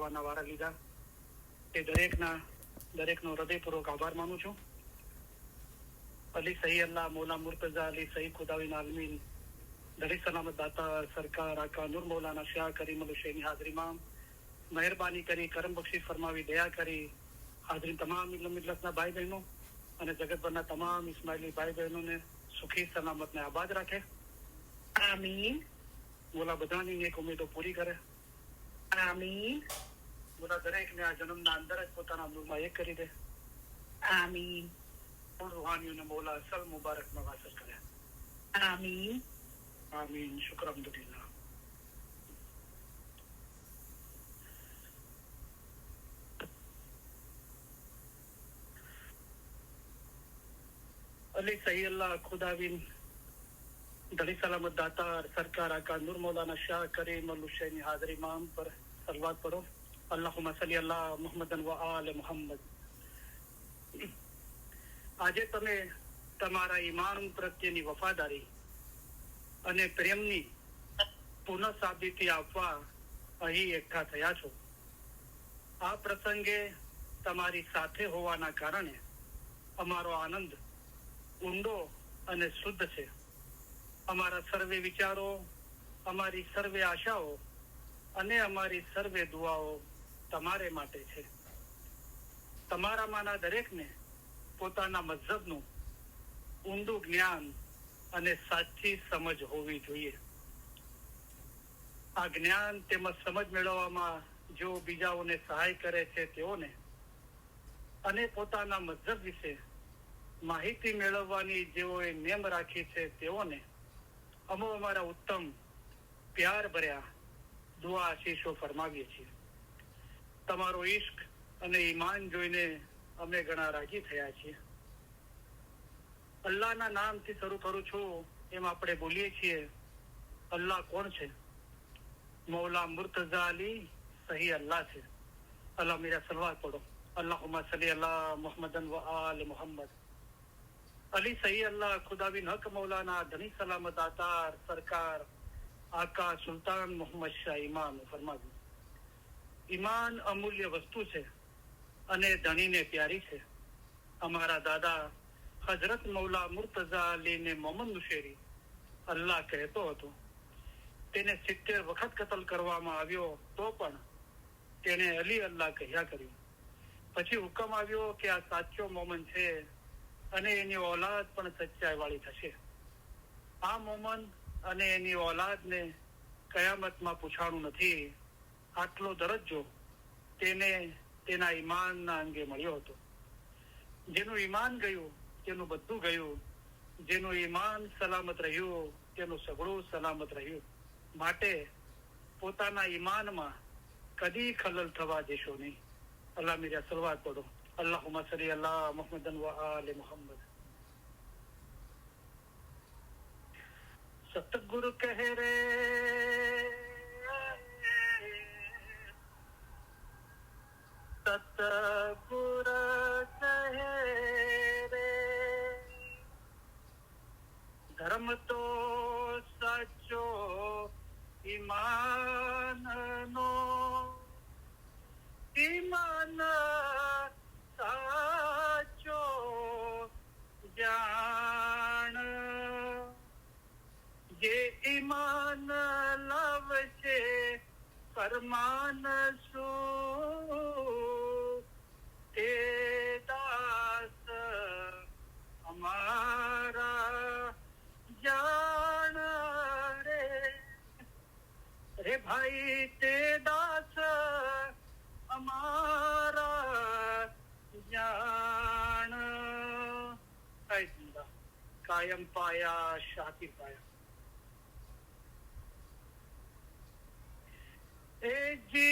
કરવાના વારા લીધા તે દરેકનો હૃદયપૂર્વક આભાર માનું છું. અલી સહી અલ્લાહ મૌલા મુર્તઝા અલી સહી ખુદાવિન આલમીન દરી સલામત દાતા સરકાર આકા નૂર મૌલાના શાહ કરીમ અલ હુસૈની હાજરીમાં મહેરબાની કરી કરમ બક્ષી ફરમાવી દયા કરી હાજરીન તમામ મિલ્લતના ભાઈ બહેનો અને જગતભરના તમામ ઇસ્માઇલી ભાઈ બહેનોને સુખી સલામત ને આબાદ રાખે. આમીન. મોલા બધાની એક ઉમેદો પૂરી કરે. આમીન. મોલા દરેકને આ જન્મના અંદર જ પોતાના નૂરમાં એક કરી દે. આમીન. રૂહાનીઓને મોલા અસલ મુબારકમાં વાસર કરે. આમીન. આમીન. શુક્ર અલ્હમ્દુલિલ્લાહ. अली सही अल्लाह खुदाविन दली सलामत दाता सरकार आका नूर मौलाना शाह करीम अल हुसैनी हाजिर इमाम पर सलवात पढ़ो. अल्लाहुम्मा सल्ली अला मुहम्मदन व आल मुहम्मद. આજે તમે તમારા ઈમાન પ્રત્યેની વફાદારી અને પ્રેમની પુનઃસાબિતી આપવા અહીં એકઠા થયા છો. આ પ્રસંગે તમારી સાથે હોવાના કારણે અમારો આનંદ ઊંડો અને શુદ્ધ છે. અમારા સર્વે વિચારો, અમારી સર્વે આશાઓ અને અમારી સર્વે દુઆઓ તમારે માટે છે. તમારામાંના દરેકને પોતાના મઝહબનું ઊંડું જ્ઞાન અને સાચી સમજ હોવી જોઈએ. આ જ્ઞાન તેમજ સમજ મેળવવામાં જો બીજાઓને સહાય કરે છે તેઓને અને પોતાના મઝહબ વિશે માહિતી મેળવવાની જેઓએ નેમ રાખી છે તેઓને અમે અમારા ઉત્તમ પ્યાર ભર્યા દુઆ આશીષો ફરમાવીએ છીએ. તમારો ઈશ્ક અને ઈમાન જોઈને અમે ઘણા રાજી થયા છીએ. અલ્લાહના નામથી શરૂ કરું છું એમ આપણે બોલીએ છીએ. અલ્લાહ કોણ છે? મૌલા મુર્તઝા અલી સહી અલ્લાહ છે. અલ્લાહ મેરા સલવાત પઢો. અલ્લાहुम्मा सल्ली अला मुहम्मदन व आल मुहम्मद. अली सही अल्लाह खुदाविन हक मौलाना धनी सलामत दातार सरकार आका सुल्तान मोहम्मद शाह इमाम फरमाવ્યું. ઈમાન અમૂલ્ય વસ્તુ છે અને ધણીને પ્યારી છે. અમારા દાદા હજરત મૌલા મુર્તઝા અલીને મોહમ્મદ નુશેરી અલ્લાહ કહેતો હતો. તેને 70 વખત કતલ કરવામાં આવ્યો તો પણ તેને અલી અલ્લાહ કહ્યા કર્યું. પછી હુકમ આવ્યો કે આ સાચો મોમન છે અને એની ઓલાદ પણ સચ્ચાઈ વાળી થશે. આ મોમન અને એની ઓલાદને કયામતમાં પૂછાણું નથી. આટલો દરજ્જો તેને તેના ઈમાનના અંગે મળ્યો હતો. જેનું ઈમાન ગયું તેનું બધું ગયું. જેનું ઈમાન સલામત રહ્યું તેનું સગળું સલામત રહ્યું. માટે પોતાના ઈમાનમાં કદી ખલલ થવા દેશો નહીં. અલ્લાહ મેરા સલવાત પઢો. અલ્લાहुम्मा सल्ली अला मुहम्मदन व आल मुहम्मद. सतगुरु कह रे सतगुर कहे रे धर्म तो साचो ईमान नो ईमान साचो जान ये ईमान लावचे फरमान सु ते दास हमारा जान रे भाई ते दास हमारा जान. कायम पाया शाति पाया. ए जी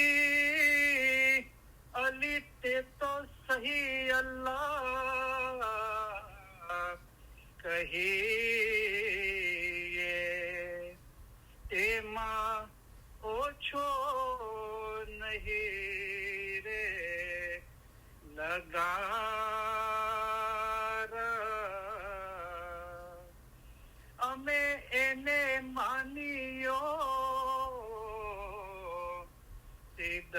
अली ते तो सही अल्लाह कहिए ते माँ ओछो नहीं रे लगार અમે એને માન્યો સિદ્ધ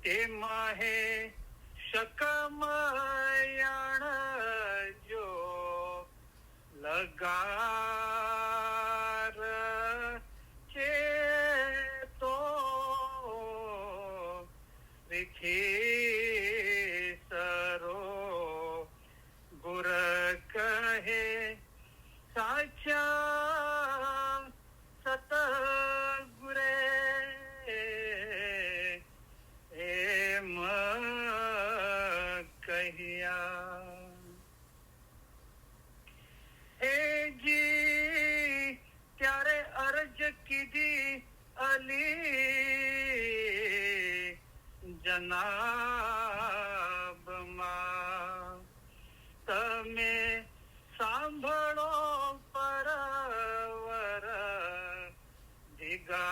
તેમાં હે શકમયાણ જો લગાર છે તો વિખી સરો ગુર કહે સાચા સતગુરે એમ કહ્યા એજી ત્યારે અરજ કીધી અલી જનાબમાં તમે સાંભળો પરવર દિગાર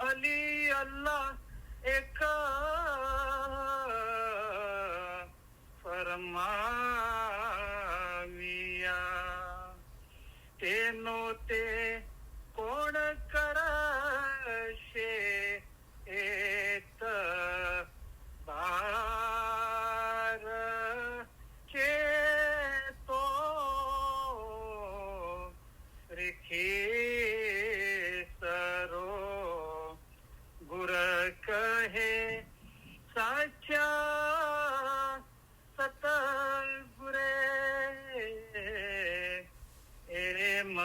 અલી અલ્લાહ એક ફરમાવ્યા તેનો તે કોણ કરશે એત બાર છે તો રીખી સરો ગુર કહે સાચા સતગુરે એમ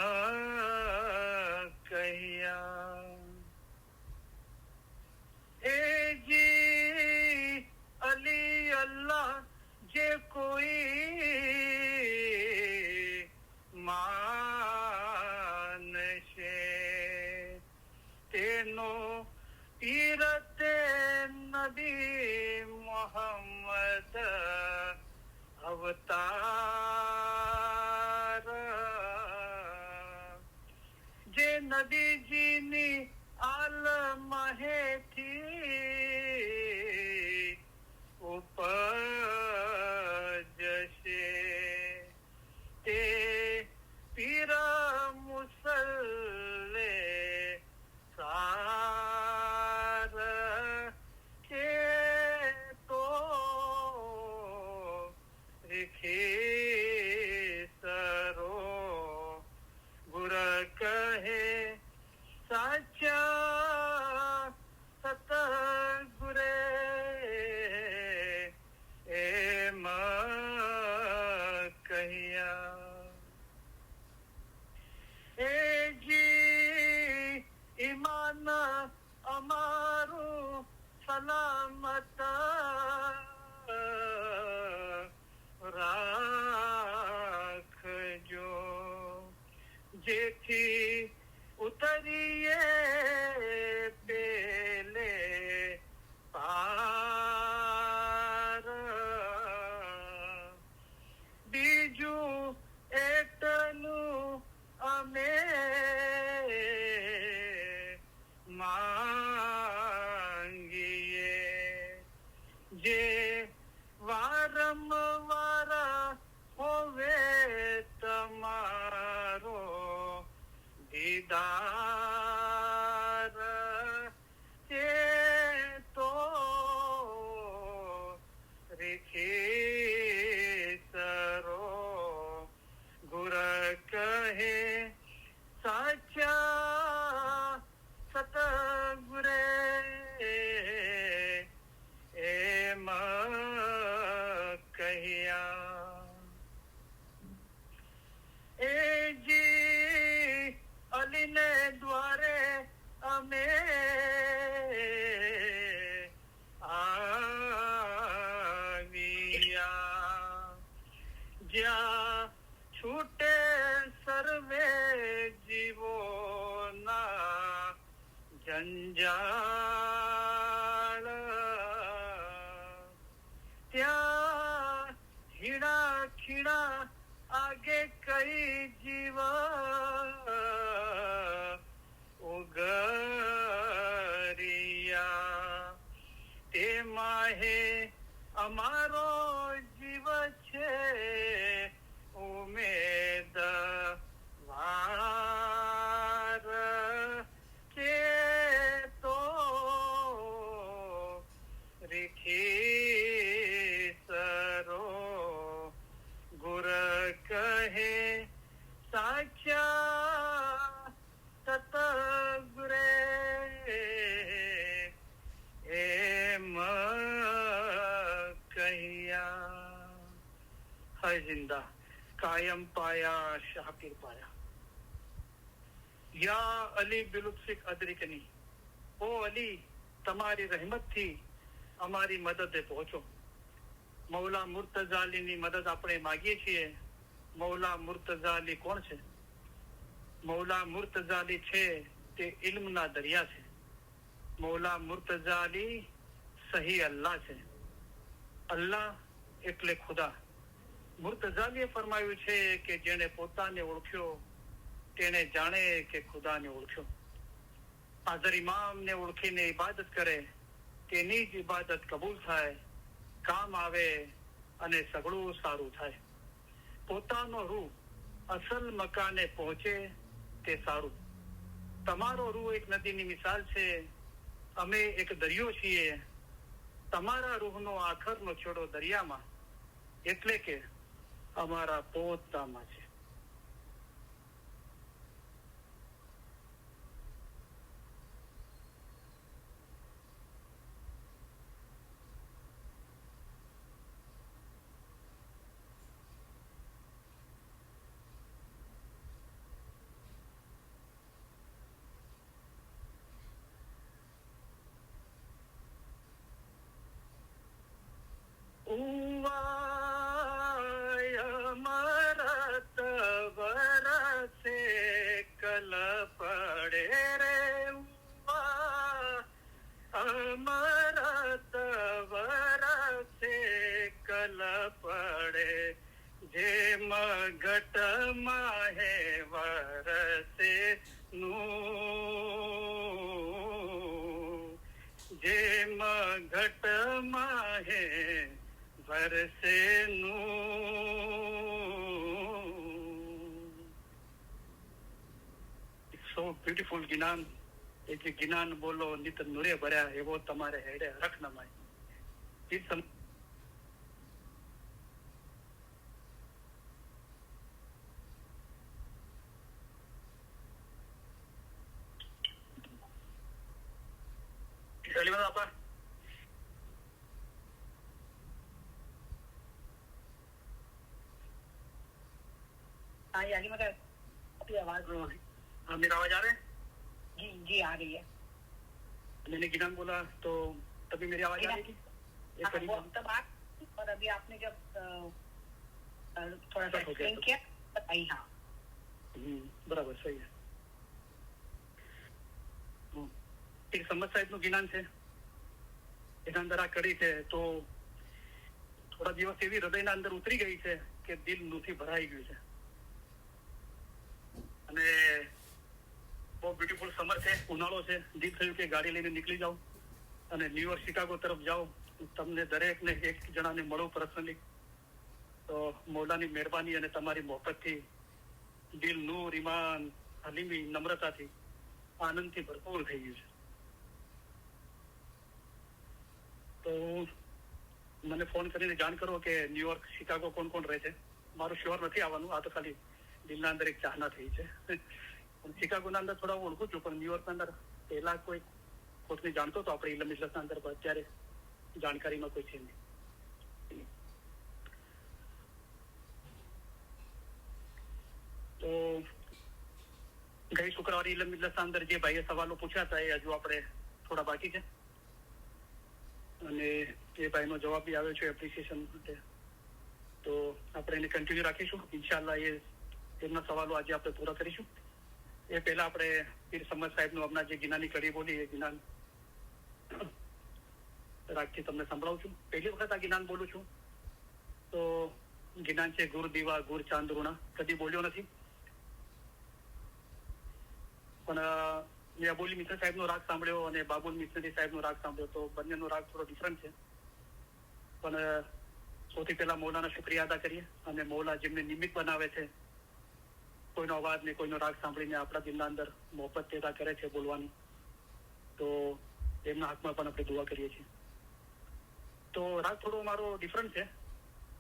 કહ્યા એજી અલી અલ્લાહ જે કોઈ માનશે તેનો તીરતે નબી મોહમ્મદ અવતાર જે નદીજીની આલમહેથી ઉપજશે તે પીર મુસલ્લે સાર કે તો રીખી સરો ગુર કહે સાચા સતગુરે એમ કહ્યા એજી ઈમાન અમારું સલામત રાખજો જેથી ઉતરીએ પેલે પાર બીજું એટલું અમે માંગીએ જે વારંવાર હોવે તમારો દીદાર તે તો રીખી સરો ગુર કહે સાચા સતગુરે એમ કહ્યા એજી અલીને દ્વારે અમે આવ્યા જ્યાં છૂટે સર્વે જીવોના જંજાળ ત્યાં હીણા ખીણા આગે કઈ જીવ ઉગરિયા તેમાં હે અમારો જીવ છે ઉમેદ વાર है जिंदा, कायम पाया शाकिर पाया। या अली बिलुत्फिक अदरिकनी, ओ अली તમારી રહેમતથી અમારી મદદે પહોંચો। મૌલા મુર્તઝા અલીની મદદ આપણે માંગીએ છીએ। મૌલા મુર્તઝા અલી કોણ છે? મૌલા મુર્તઝા અલી છે તે ઇલ્મના દરિયા છે। મૌલા મુર્તઝા અલી સહી અલ્લાહ છે। અલ્લાહ એટલે ખુદા। મુર્તઝા અલીએ ફરમાવ્યું છે કે જેણે પોતાને ઓળખ્યો તેને જાણે કે ખુદાને ઓળખ્યો। હાજર ઇમામને ઓળખીને ઇબાદત કરે તેની જ ઇબાદત કબૂલ થાય, કામ આવે અને સગળું સારું થાય। પોતાનો રૂહ અસલ મકાને પહોંચે તે સારું। તમારો રૂહ એક નદીની મિસાલ છે, અમે એક દરિયો છીએ। તમારા રૂહનો આખરનો છેડો દરિયામાં, એટલે કે અમારા પોતામાં છે। બ્યુટીફુલ જ્ઞાન, એ જે જ્ઞાન બોલો નિત નુરે ભર્યા એવો તમારે હેડે હરખ નમાય। मेरा आवाज आ रहा है? जी जी आ रही है। मैंने गिनान बोला तो तभी मेरी आवाज आ रही थी? तब आप और अभी आपने जब थोड़ा सा एक्सप्लेन किया बताइए। हाँ बराबर सही है। એક સમજ સાહેબનું જ્ઞાન છે, એના અંદર આ કડી છે તો થોડા દિવસ એવી હૃદયના અંદર ઉતરી ગઈ છે કે દિલ નૂથી ભરાઈ ગયું છે। અને બહુ બ્યુટીફુલ સમર છે, ઉનાળો છે। દિલ થયું કે ગાડી લઈને નીકળી જાઓ અને ન્યુયોર્ક શિકાગો તરફ જાઓ। તમને દરેકને એક જણાને મળો પર્સનલી તો મૌલાની મહેરબાની અને તમારી મોહબ્બતથી દિલ નૂર, ઈમાન, હલીમી, નમ્રતાથી આનંદથી ભરપૂર થઈ ગયું છે। તો મને ફોન કરીને જાણ કરો કે ન્યુયોર્ક શિકાગો કોણ કોણ રહે છે। મારું શ્યોર નથી આવવાનું, આ તો ખાલી દિલના અંદર એક ચાહના થઈ છે। શિકાગોના અંદર થોડા હું ઓળખું છું, પણ ન્યુયોર્કના અંદર પહેલા કોઈ કોઈને જાણતો હતો આપણે ઇલમ ઇજલસના અંદર, પણ અત્યારે જાણકારીમાં કોઈ છે નહીં। તો ગઈ શુક્રવારે ઇલમ ઇજલસના અંદર જે ભાઈએ સવાલો પૂછ્યા હતા એ હજુ આપણે થોડા બાકી છે અને એ ભાઈનો જવાબ બી આવ્યો છે એપ્રિસિએશન માટે। તો આપણે એને કન્ટિન્યુ રાખીશું ઇન્શાલ્લાહ। એમના સવાલો આજે આપણે પૂરા કરીશું। એ પહેલા આપણે પીર સમદ સાહેબનું હમણાં જે ગિનાની કડી બોલી એ ગિનાન રાગથી તમને સંભળાવું છું। પહેલી વખત આ ગિનાન બોલું છું તો ગિનાન છે ગુર દીવા ગુર ચાંદરૂણા। કદી બોલ્યો નથી, પણ મેં અબોલી મિત્ર સાહેબનો રાગ સાંભળ્યો અને બાબુલ મિસ્ત્રી સાહેબનો રાગ સાંભળ્યો તો બંનેનો રાગ થોડો ડિફરન્ટ છે। પણ સૌથી પહેલા મૌલાના શુક્રિયા અદા કરીએ અને મૌલા જેમને નિમિત્ત બનાવે છે કોઈનો અવાજ ને કોઈનો રાગ સાંભળીને આપણા દિલના અંદર મોહબ્બત પેદા કરે છે બોલવાની, તો એમના હાથમાં પણ આપણે દુઆ કરીએ છીએ। તો રાગ થોડો મારો ડિફરન્ટ છે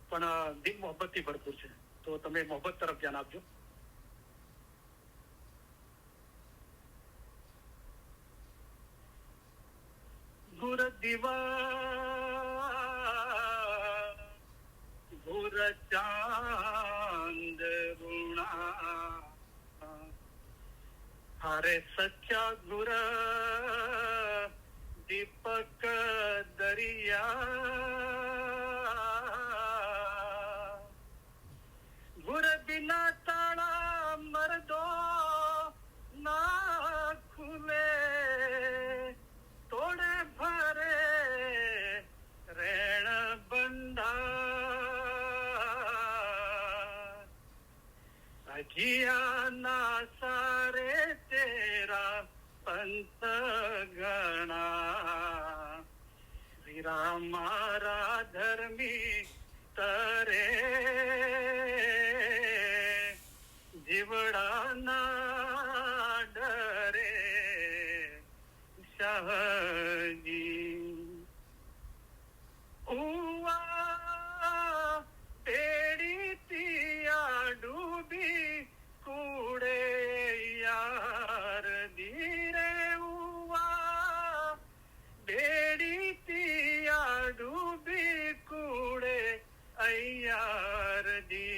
પણ દિલ મોહબ્બતથી ભરપૂર છે, તો તમે મોહબ્બત તરફ ધ્યાન આપજો। गुर दीवा गुर चांद अरे सच्चा गुर दीपक दरिया गुर बिना ताला मर्दो ना खुले तोड़े भरे रेण बंदा अजिया ना सारे तेरा पंथ गणा वीरा मारा धर्मी तरे जीवड़ा ना डरे शाहजी हुआ तेरी तिया डूबी कूड़े यार धीरे हुआ बेड़ी तिया डूबी कूड़े अयार दी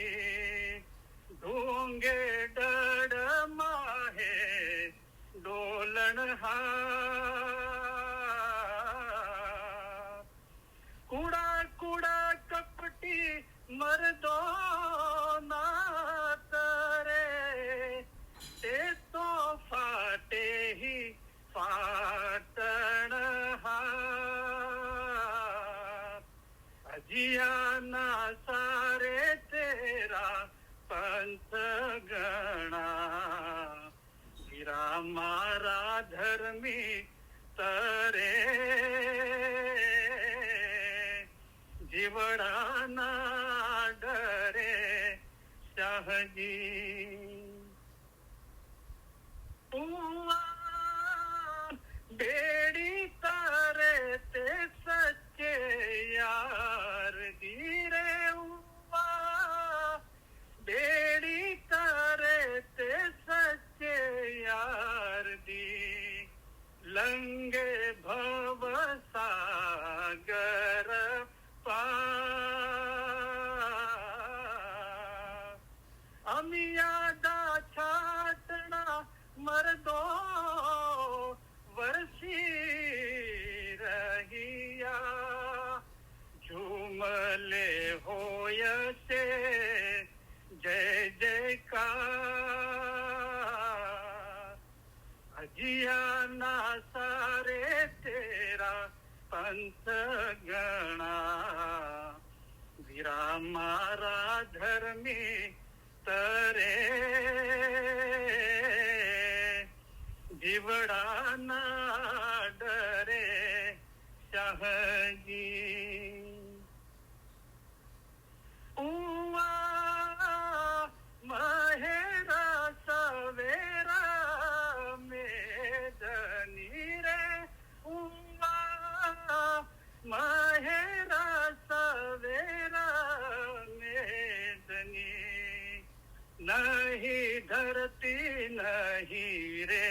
ढूंगे डड माहे डोलन हा कूड़ा कूड़ा कपटी मर्दो ना तरे ते तो फाटे ही फाटन हा अजिया ना सारे तेरा पंथ गणा वीरा मारा धर्मी तरे जीवड़ा ना डरे शाहजी हुआ बेड़ी तारे ते सच्चे यार धीरे हुआ बेड़ी तारे ते सच्चे यार दी लंगे भव सागर अमियादा छाटना मर्दो वर्षी रहिया झूमले होय से जय जयकार अजिया ना सारे तेरा पंथ गणा वीरा मारा धर्मी तरे जीवड़ा ना डरे शाहजी उवा महेरा सवेरा मेदनी रे उवा महेरा सवेरा मेदनी नहीं धरती नहीं रे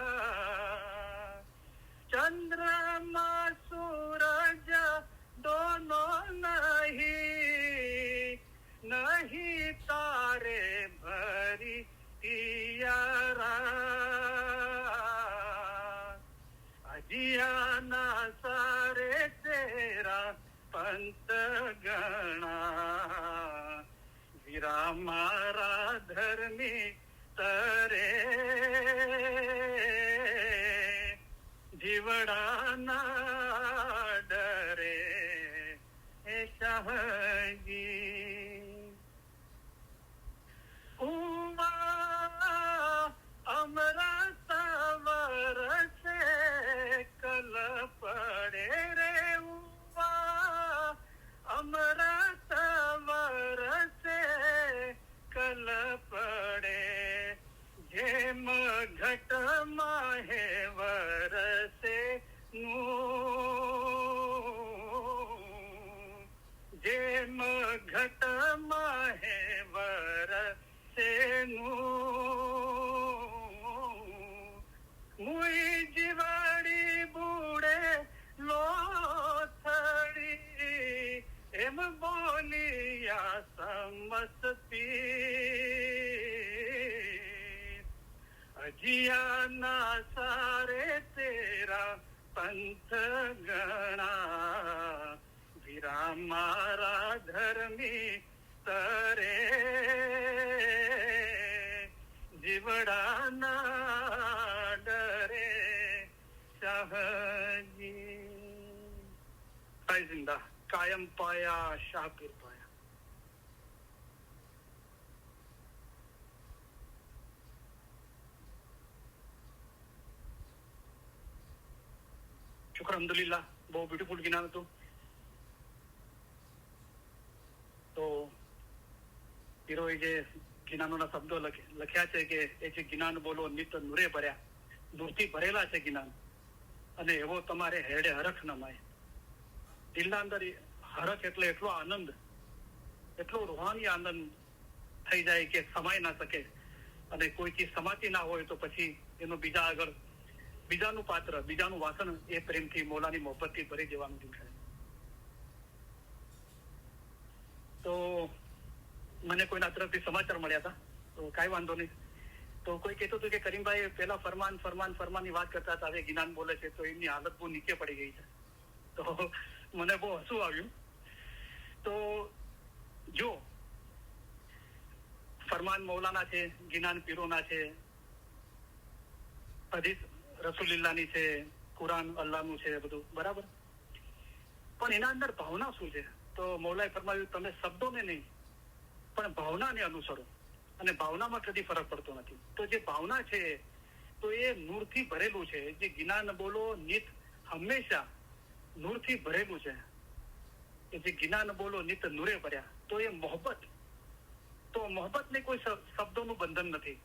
आकाश चंद्रमा सूरज दोनों नहीं नहीं तारे भरी तियारा अजिया ना सारे तेरा पंथ गणा वीरा मारा धर्मी तरे जीवड़ा ना डरे शाहजी उमा अमृत वरसे कल पड़े रे उमा अमृत वरसे कल पड़े जेम घट माहे वरसे नू जेम घट माहे वरसे नू मुई जीवाड़ी बूढ़े लोथड़ी एम बोलिया समस्ती અજિયાના સારે તેરા પંથ ગણા, વિરામ મારા ધર્મી તરે, જીવડાના ડરે શાહજી. જિંદા કાયમ પાયા શાહપીર પાયા. શુક્ર અલ્હમ્દુલિલ્લાહ. બહુ બ્યુટીફુલ જ્ઞાન હતું. તો હીરોએ જે જ્ઞાનોના શબ્દો લખ્યા છે કે એ જે જ્ઞાન બોલો નિત નૂરે ભર્યા, નૂરથી ભરેલા છે જ્ઞાન, અને એવો તમારે હેડે હરખ ન માય. દિલના અંદર હરખ એટલે એટલો આનંદ, એટલો રૂહાની આનંદ થઈ જાય કે સમાય ના શકે, અને કોઈ ચીજ સમાતી ના હોય તો પછી એનો બીજા આગળ બીજાનું પાત્ર, બીજાનું વાસણ એ પ્રેમથી મોલાની મોહબ્બતથી ભરી દેવાનું છે. તો મને કોઈના તરફથી સમાચાર મળ્યા હતા, તો કાંઈ વાંધો નહીં. તો કોઈ કહેતું હતું કે કરીમભાઈ પેલા ફરમાનની વાત કરતા હતા, હવે જ્ઞાન બોલે છે, તો એમની હાલત બહુ નીચે પડી ગઈ છે. તો મને બહુ હસવું આવ્યું. તો જો ફરમાન મૌલાના છે, જ્ઞાન પીરોના છે, હદીસ રસુલિલ્લાહની છે, કુરાન અલ્લાહનું છે, બધું બરાબર, પણ એના અંદર ભાવના શું છે? તો મૌલાએ ફરમાવ્યું તમે શબ્દોને નહીં પણ ભાવનાને અનુસરો, અને ભાવનામાં કદી ફરક પડતો નથી. તો જે ભાવના છે તો એ નૂરથી ભરેલું છે. જે જ્ઞાન બોલો નિત હંમેશા નૂરથી ભરેલું છે. એ જે જ્ઞાન બોલો નિત નૂરે ભર્યા, તો એ મોહબ્બત, તો મોહબ્બતને કોઈ શબ્દોનું બંધન નથી.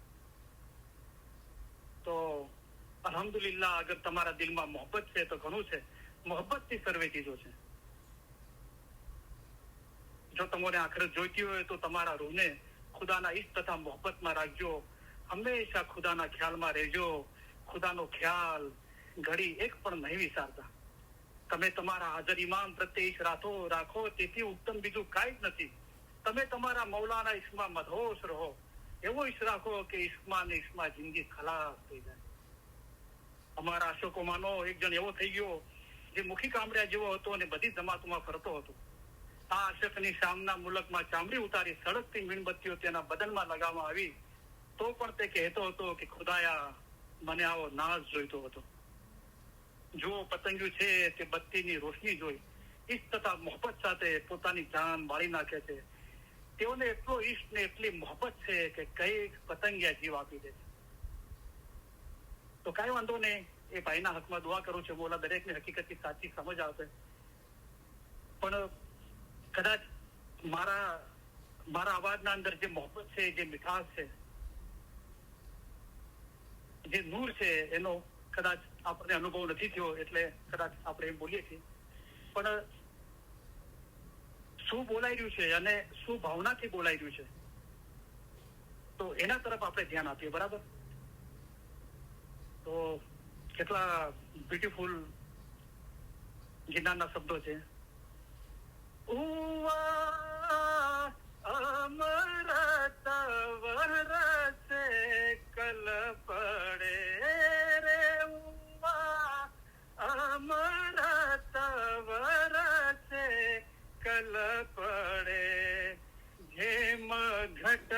તો અલ્હમ્દુલિલ્લાહ, અગર તમારા દિલમાં મોહબ્બત છે તો ઘણું છે. મોહબ્બતથી સર્વે ચીજો છે. જો તમારે આખરત જોઈતી હોય તો તમારા રૂહને ખુદાના ઈશ્ક તથા મોહબ્બતમાં રાખજો. હંમેશા ખુદાના ખ્યાલમાં રહેજો. ખુદાનો ખ્યાલ ઘડી એક પણ નહીં વિચારતા. તમે તમારા હાજર ઇમામ પ્રત્યે ઈશ્ક રાખો, તેથી ઉત્તમ બીજું કાંઈ જ નથી. તમે તમારા મૌલાના ઈશ્કમાં મદહોશ રહો. એવો ઈશ્ક રાખો કે ઈશ્કમાં ને ઈશ્કમાં જિંદગી ખલાસ થઈ જાય. અમારા અશોકોમાંનો એક જણ એવો થઈ ગયો જે મુખી કામડિયા જેવો હતો અને બધી જમાતોમાં ફરતો હતો. આ આશકની શામના મુલકમાં ચામડી ઉતારી સળગતી મીણબત્તીઓ તેના બદનમાં લગાવવામાં આવી, તો પણ તે કહેતો હતો કે ખુદાયા, મને આવો નાઝ જોઈતો હતો. જો પતંગિયું છે તે બત્તીની રોશની જોઈ ઈશ્ક તથા મોહબ્બત સાથે પોતાની જાન બાળી નાખે છે. તેઓને એટલો ઈશ્ક ને એટલી મોહબ્બત છે કે કઈ પતંગિયા જીવ આપી દે છે. તો કઈ વાંધો નહીં, એ ભાઈના હકમાં દુઆ કરું છું, મોલા દરેકને હકીકતની સાચી સમજ આવશે. પણ કદાચ મારા અવાજના અંદર જે મોહબ્બત છે, જે મીઠાશ છે, જે નૂર છે, એનો કદાચ આપણને અનુભવ નથી થયો, એટલે કદાચ આપણે એમ બોલીએ છીએ. પણ શું બોલાઈ રહ્યું છે અને શું ભાવનાથી બોલાઈ રહ્યું છે, તો એના તરફ આપણે ધ્યાન આપીએ. બરાબર? તો કેટલા બ્યુટીફુલ ગિરનારના શબ્દો છે. અમૃત વરસે કલ પડે રે, અમૃત વરસે કલ પડે, જેમ ઘટ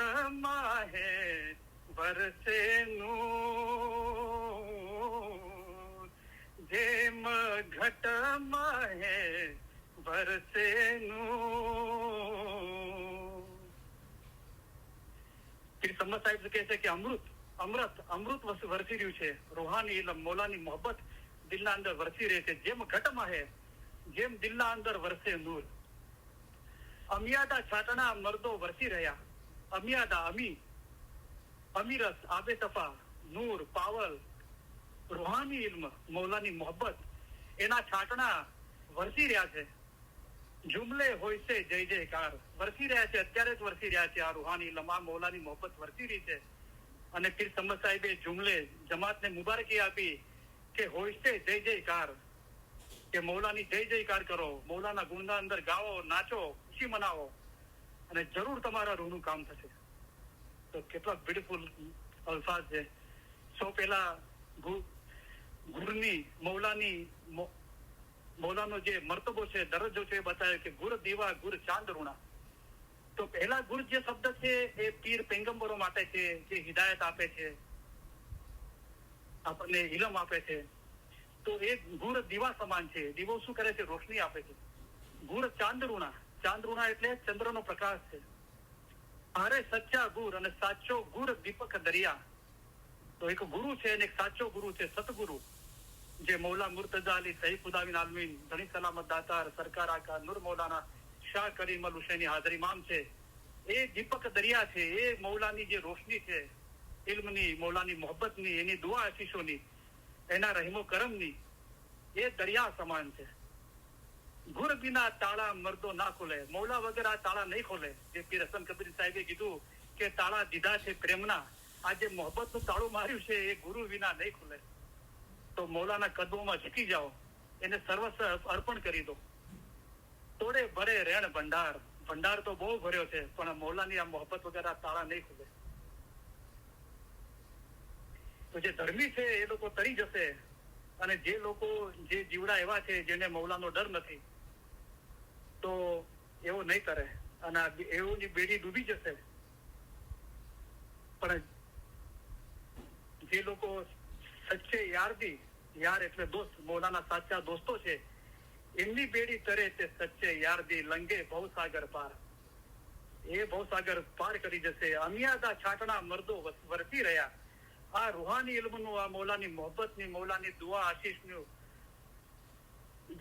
માહે વરસે નૂર, જેમ ઘટ માહે વરસે નૂર. પીર સમદ સાહેબ કહે છે કે અમૃત વરસી રહ્યું છે. રૂહાની ઇલમ, મોલાની મોહબ્બત દિલના અંદર વરસી રહે છે. જેમ ઘટમાં હે, જેમ દિલના અંદર વરસે નૂર. અમિયાદા છાટણા મર્દો વરસી રહ્યા. અમિયાદા, અમીરસ, આબે તફા, નૂર, પાવલ, રૂહાની ઇલ્મ, મૌલાની મોહબ્બત, એના છાટણા વરસી રહ્યા છે. જુમલે હોય છે જય જયકાર, વરસી રહ્યા છે, અત્યારે જ વરસી રહ્યા છે. આ રૂહાની ઇલ્મ, આ મૌલાની મોહબ્બત વરસી રહી છે. અને પીર સમદ સાહેબે જુમલે જમાતને મુબારકી આપી કે હોય છે જય જયકાર, કે મૌલાની જય જયકાર કરો, મૌલાના ગુણના અંદર ગાઓ, નાચો, ખુશી મનાવો, અને જરૂર તમારા રૂહનું કામ થશે. તો કેટલા બ્યુટીફુલ અલ્ફાઝ છે. સૌ પહેલા ગુરની મૌલાનો જે મર્તબો છે, દરજ્જો છે, એ બતાવ્યો કે ગુર દીવા ગુર ચાંદ રૂણા. તો પહેલા ગુર જે શબ્દ છે એ પીર પૈગંબરો માટે છે, જે હિદાયત આપે છે, આપણને ઇલમ આપે છે. તો એ ગુર દીવા સમાન છે. દીવો શું કરે છે? રોશની આપે છે. ગુર ચાંદરૂણા, ચાંદરૂણા એટલે ચંદ્રનો પ્રકાશ છે. અરે સચ્ચા ગુર અને સાચો ગુર દીપક દરિયા. તો એક ગુરુ છે અને એક સાચો ગુરુ છે, સતગુરુ, જે મૌલા મુર્તઝા અલી સહી ખુદાવીન આલમીન ધણી સલામત દાતાર સરકાર આકા નૂર મૌલાના શાહ કરીમ અલ હુસૈની હાજર ઇમામ છે. એ દીપક દરિયા છે. એ મૌલાની જે રોશની છે, ઇલ્મની, મૌલાની મોહબ્બતની, એની દુઆ આશીષોની, એના રહીમો કરમની, એ દરિયા સમાન છે. ગુર બિના તાળા મર્દો ના ખોલે. મૌલા વગર આ તાળા નહીં ખોલે. જે પીર હસન કબીર સાહેબે કીધું કે તાળા દીધા છે પ્રેમના, આ જે મોહબ્બતનું તાળું માર્યું છે એ ગુરુ વિના નહીં ખુલે. તો મૌલાના કદમોમાં ઝૂકી જાઓ, એને સર્વસ્વ અર્પણ કરી દો. તોડે ભરે રેણ ભંડાર. ભંડાર તો બહુ ભર્યો છે, પણ મૌલાની આ મોહબ્બત વગર આ તાળા નહીં ખુલે. તો જે ધર્મી છે એ લોકો તરી જશે, અને જે લોકો, જે જીવડા એવા છે જેને મૌલાનો ડર નથી, તો એવો નહીં કરે, અને એવોની બેડી ડૂબી જશે. પણ જે લોકો સચ્ચે યારદી, યાર એટલે દોસ્ત, મૌલાના સાચા દોસ્તો છે, એમની બેડી તરે તે સચ્ચે યારદી લંગે ભવસાગર પાર. એ ભવસાગર પાર કરી જશે. અમિયાદા છાટણા મર્દો વરસી રહ્યા. આ રૂહાની ઇલ્મનું, આ મૌલાની મોહબ્બતની, મૌલાની દુઆ આશીષનું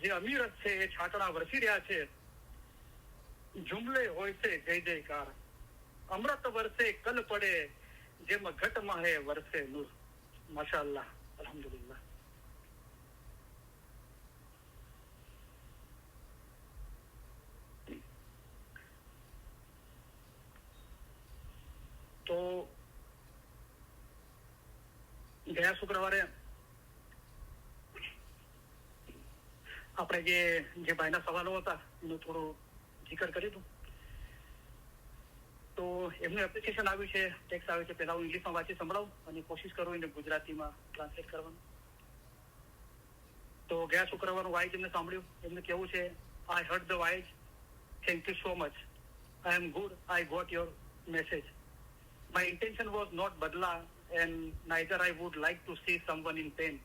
જે અમીરત છે એ છાટણા વરસી રહ્યા છે. જુમલે હોય છે જય જયકાર. અમૃત વરસે કલ પડે, જેમ ઘટમાં હે વરસે નૂર. માશાઅલ્લાહ, અલ્હમ્દુલિલ્લાહ. તો ગયા શુક્રવારે આપણે જે ભાઈના સવાલો હતા એનું થોડું જિકર કર્યું હતું. તો એમનું એપ્લિકેશન આવ્યું છે, ટેક્સ આવ્યું છે. પહેલા હું ઇંગ્લિશમાં વાંચી સંભળાવું અને કોશિશ કરું એને ગુજરાતીમાં ટ્રાન્સલેટ કરવાનું. તો ગયા શુક્રવારનું વાઇઝ એમને સાંભળ્યું. એમને કેવું છે, I heard the wise, thank you so much, I am good, I got your message. My intention was not Badla, and neither I would like to see someone in pain.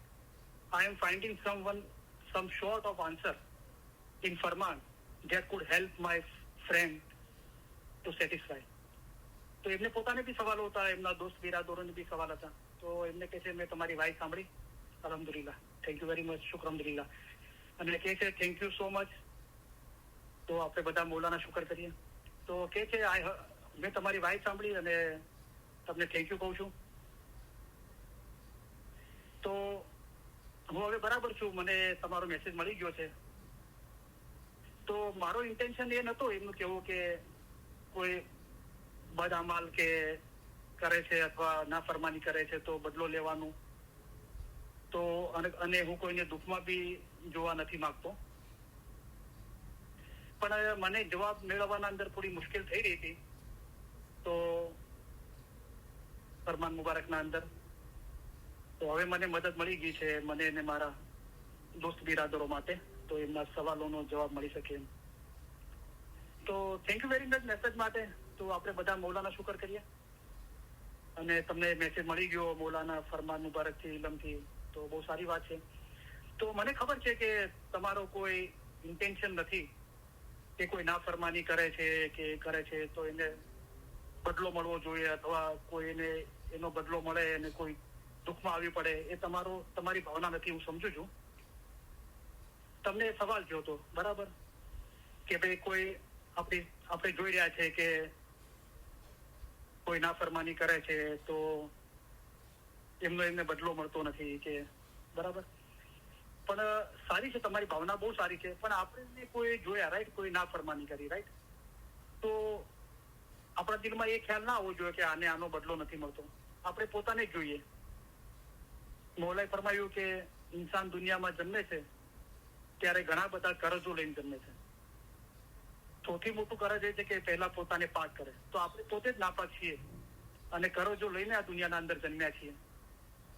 I am finding some sort of answer in Farman that could help my friend to satisfy. તો એમને પોતાને બી સવાલો હતા, એમના દોસ્ત બિરાદરોને બી સવાલ હતા. તો એમને કહે છે, મેં તમારી વાઇસ સાંભળી, અલ્હમ્દુલિલ્લાહ, થેન્ક યુ વેરી મચ, શુક્ર અલ્હમ્દુલિલ્લાહ. અને કહે છે થેન્ક યુ સો મચ. તો આપણે બધા મૌલાના શુકર કરીએ. તો કહે છે મેં તમારી વાઇસ સાંભળી અને તમને થેન્ક યુ કહું છું. તો હું હવે બરાબર છું, મને તમારો મેસેજ મળી ગયો છે. તો મારો ઇન્ટેન્શન એ નતો એમનું કેવું કે કોઈ બદઅમાલ કે કરે છે અથવા નાફરમાની કરે છે તો બદલો લેવાનું. તો અને હું કોઈને દુઃખમાં બી જોવા નથી માંગતો. પણ મને જવાબ મેળવવાના અંદર થોડી મુશ્કેલ થઈ રહી હતી. તો ફરમાન મુબારકના અંદર તો હવે મને મદદ મળી ગઈ છે, મને અને મારા દોસ્ત બિરાદરો માટે. તો એમના સવાલોનો જવાબ મળી શકે એમ. તો thank you very much message માટે. તો આપણે બધા મૌલાના શુકર કરીએ. અને તમને મેસેજ મળી ગયો મૌલાના ફરમાન મુબારકથી, ઇલમથી, તો બહુ સારી વાત છે. તો મને ખબર છે કે તમારો કોઈ ઇન્ટેન્શન નથી કે કોઈ નાફરમાની કરે છે કે કરે છે તો એને બદલો મળવો જોઈએ, અથવા કોઈ એને એનો બદલો મળે અને કોઈ દુઃખમાં આવી પડે, એ તમારી ભાવના નથી, હું સમજુ છું. તમને સવાલ થયો હતો બરાબર કે ભાઈ કોઈ આપણે જોઈ રહ્યા છે કે કોઈ નાફરમાની કરે છે તો એમને બદલો મળતો નથી કે બરાબર. પણ સારી છે તમારી ભાવના, બહુ સારી છે. પણ આપણે કોઈ જોયા, રાઈટ, કોઈ નાફરમાની કરી, રાઈટ, તો આપણા દિલમાં એ ખ્યાલ ના આવવો જોઈએ કે આને આનો બદલો નથી મળતો. આપણે પોતાને જ જોઈએ. મૌલાએ ફરમાયું કે ઇન્સાન દુનિયામાં જન્મે છે ત્યારે ઘણા બધા કરજો લઈને જન્મે છે. સૌથી મોટું કરજ એ છે કે પહેલા પોતાને પાક કરે. તો આપણે પોતે જ નાપાક છીએ અને કરજો લઈને આ દુનિયાના અંદર જન્મ્યા છીએ.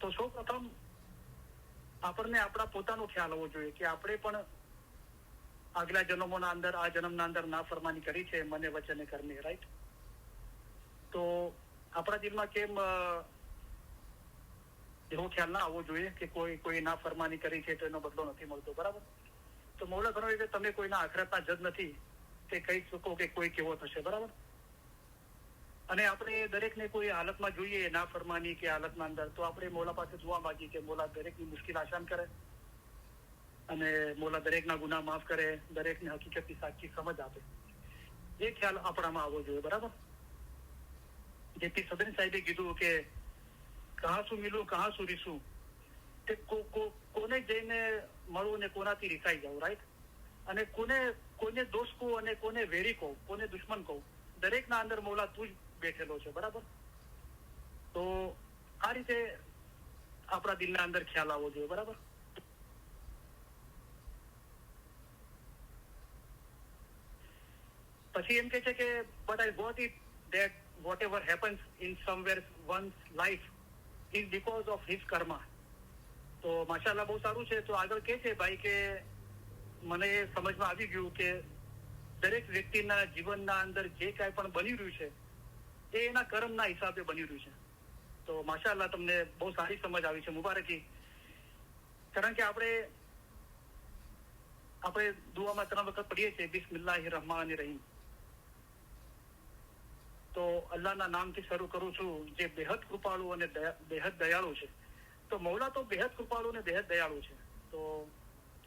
તો સૌ પ્રથમ આપણને આપણા પોતાનો ખ્યાલ હોવો જોઈએ કે આપણે પણ આગલા જન્મોના અંદર આ જન્મના અંદર નાફરમાની કરી છે મને વચને કર્મે, રાઈટ? તો આપણા દિલમાં કેમ એવો ખ્યાલ ના આવવો જોઈએ કે કોઈ નાફરમાની કરી છે તો એનો બદલો નથી મળતો, બરાબર? તો મૌલા ફરમાવે કે તમે કોઈના આખરાતના જજ નથી તે કહી શકો કે કોઈ કેવો થશે, બરાબર? અને આપણે દરેકને કોઈ હાલતમાં જોઈએ નાફરમાની કે હાલતના અંદર, તો આપણે મોલા પાસે દુઆ માંગીએ કે મોલા દરેકની મુશ્કેલ આસાન કરે અને મોલા દરેકના ગુનાહ માફ કરે, દરેકને હકીકતની સાચી સમજ આપે. એ ખ્યાલ આપણામાં આવવો જોઈએ, બરાબર? જેથી સદન સાહેબે કીધું કે કહા શું મિલું કહા શું રીસું, તે કોને જઈને મળવું ને કોનાથી રીસાઈ જાવ, રાઈટ? અને કોને દોષ કહું અને કોને વેરી કહું, કોને દુશ્મન કહું, દરેકના અંદર મોલા તું જ બેઠેલો છે, બરાબર? તો આ રીતે આપણા દિલના અંદર ખ્યાલ આવવો જોઈએ, બરાબર? પછી એમ કે છે કે but I got it that whatever happens in somewhere one's life is because of his karma. તો માશાઅલ્લાહ બહુ સારું છે. તો આગળ કે છે ભાઈ કે મને સમજમાં આવી ગયું કે દરેક વ્યક્તિના જીવનના અંદર જે કાંઈ પણ બની રહ્યું છે એ એના કર્મના હિસાબે બની રહ્યું છે. તો માશાઅલ્લાહ તમને બહુ સારી સમજ આવી છે, મુબારકી. કારણ કે આપણે દુઆમાં 3 વખત પઢીએ છીએ બિસ્મિલ્લાહિર રહમાનિર રહીમ. તો અલ્લાહના નામથી શરૂ કરું છું જે બેહદ કૃપાળુ અને બેહદ દયાળુ છે. તો મૌલા તો બેહદ કૃપાળુ અને બેહદ દયાળુ છે. તો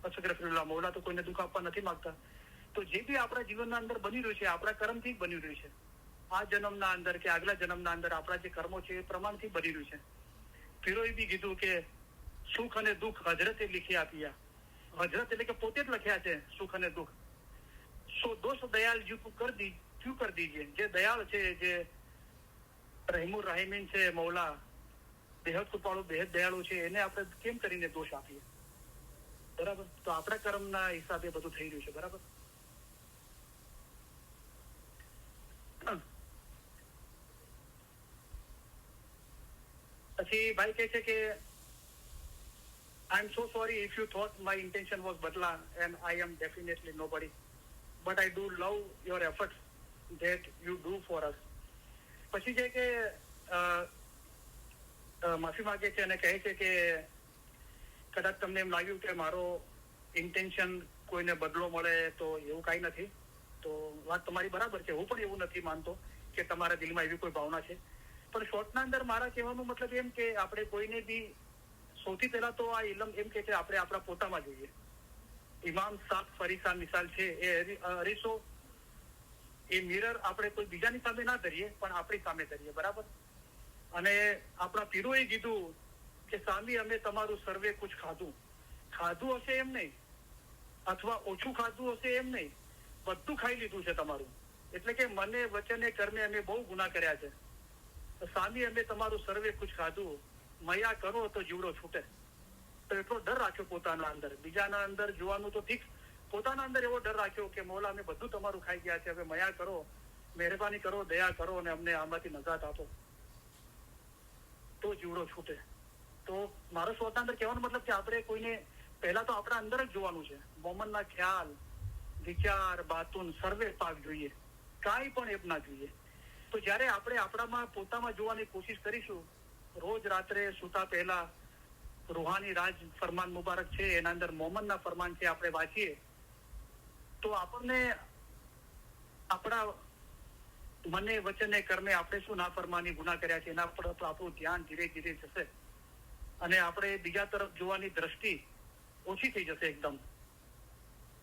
અસગરફિરુલ્લાહ, મૌલા તો કોઈને દુઃખ આપવા નથી માંગતા. તો જે બી આપણા જીવનના અંદર બની રહ્યું છે આપણા કર્મથી જ બની રહ્યું છે. આ જન્મના અંદર કે આગલા જન્મના અંદર આપણા જે કર્મો છે એ પ્રમાણથી બની રહ્યું છે. ફિરોએ બી કીધું કે સુખ અને દુઃખ હજરતે લીખી આપ્યા. હજરત એટલે કે પોતે જ લખ્યા છે સુખ અને દુઃખ. સો દોષ દયાલ ક્યુ કર દીજીએ. જે દયાળ છે, જે રહીમુર રાહીમીન છે, મૌલા બેહદ કૃપાળુ બેહદ દયાળુ છે, એને આપણે કેમ કરીને દોષ આપીએ, બરાબર? તો આપણા કર્મના હિસાબે બધું થઈ રહ્યું છે, બરાબર? પછી ભાઈ કહે છે કે I am so sorry if you thought my intention was badla, and I am definitely nobody, but I do love your efforts that you do for us. પછી છે કે માફી માંગે છે અને કહે છે કે કદાચ તમને એમ લાગ્યું કે મારો ઇન્ટેન્શન કોઈને બદલો મળે, તો એવું કાંઈ નથી. તો વાત તમારી બરાબર છે. હું પણ એવું નથી માનતો કે તમારા દિલમાં એવી કોઈ ભાવના છે. પણ શોર્ટના અંદર મારા કહેવાનો મતલબ એમ કે આપણે કોઈને બી સૌથી પહેલા તો આ ઇલમ એમ કે આપણે આપણા પોતામાં જોઈએ. ઇમામ સાત ફરીસા મિસાલ છે એ અરીસો, એ મિરર આપણે કોઈ બીજાની સામે ના ધરીએ પણ આપણી સામે ધરીએ, બરાબર? અને આપણા પીરોએ કીધું કે સ્વામી અમે તમારું સર્વે કુછ ખાધું હશે એમ નહીં, અથવા ઓછું ખાધું હશે એમ નહીં, બધું ખાઈ લીધું છે તમારું. એટલે કે મને વચને કર્મે અમે બહુ ગુનાહ કર્યા છે. સ્વામી અમે તમારું સર્વે કુછ ખાધું, મયા કરો તો જીવડો છૂટે. તો એટલો ડર રાખ્યો પોતાના અંદર. બીજાના અંદર જોવાનું તો ઠીક, પોતાના અંદર એવો ડર રાખ્યો કે મૌલા અમે બધું તમારું ખાઈ ગયા છે, હવે મયા કરો, મહેરબાની કરો, દયા કરો અને અમને આમાંથી નજાત આપો તો જીવડો છૂટે. તો મારો સ્વતઃ અંદર કહેવાનો મતલબ કે આપણે કોઈને પહેલા તો આપણા અંદર જ જોવાનું છે. મોમનના ખ્યાલ, વિચાર, બાતુન સર્વે પાક જોઈએ, કાંઈ પણ એપ ના જોઈએ. તો જયારે આપણે આપણામાં પોતામાં જોવાની કોશિશ કરીશું, રોજ રાત્રે સુતા પહેલા રૂહાની રાજ ફરમાન મુબારક છે એના અંદર મોમનના ફરમાન છે આપણે વાંચીએ, તો આપણને આપણા મને વચને કર્મે આપણે શું નાફરમાની ગુનાહ કર્યા છે એના પર આપણું ધ્યાન ધીરે ધીરે જશે અને આપણે બીજા તરફ જોવાની દ્રષ્ટિ ઓછી થઈ જશે. એકદમ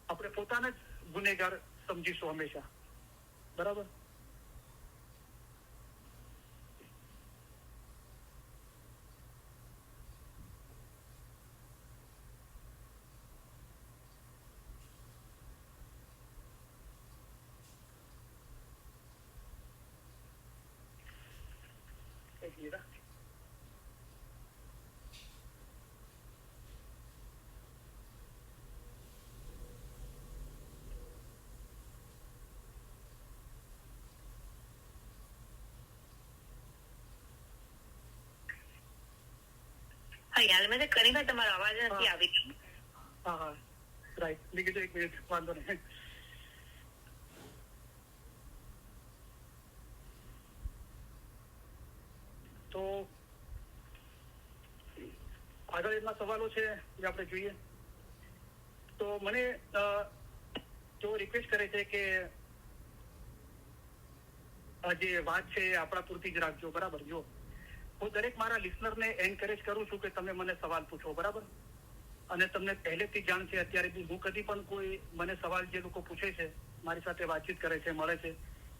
આપણે પોતાને જ ગુનેગાર સમજીશું હંમેશા, બરાબર? હીરા હા યાર મેં કરી ભાઈ તમારો અવાજ નથી આવી રહ્યો. હા રાઈટ. મેં કીધું 1 મિનિટ, વાંધો નહીં. તો આગળ એમના સવાલો છે જે આપણે જોઈએ. તો મને જો રિક્વેસ્ટ કરે છે કે આ જે વાત છે એ આપણા પૂરતી જ રાખજો, બરાબર. જો હું દરેક મારા લિસનરને એન્કરેજ કરું છું કે તમે મને સવાલ પૂછો, બરાબર. અને તમને પહેલેથી જાણ છે, અત્યારે બી હું કદી પણ કોઈ મને સવાલ જે લોકો પૂછે છે, મારી સાથે વાતચીત કરે છે, મળે છે,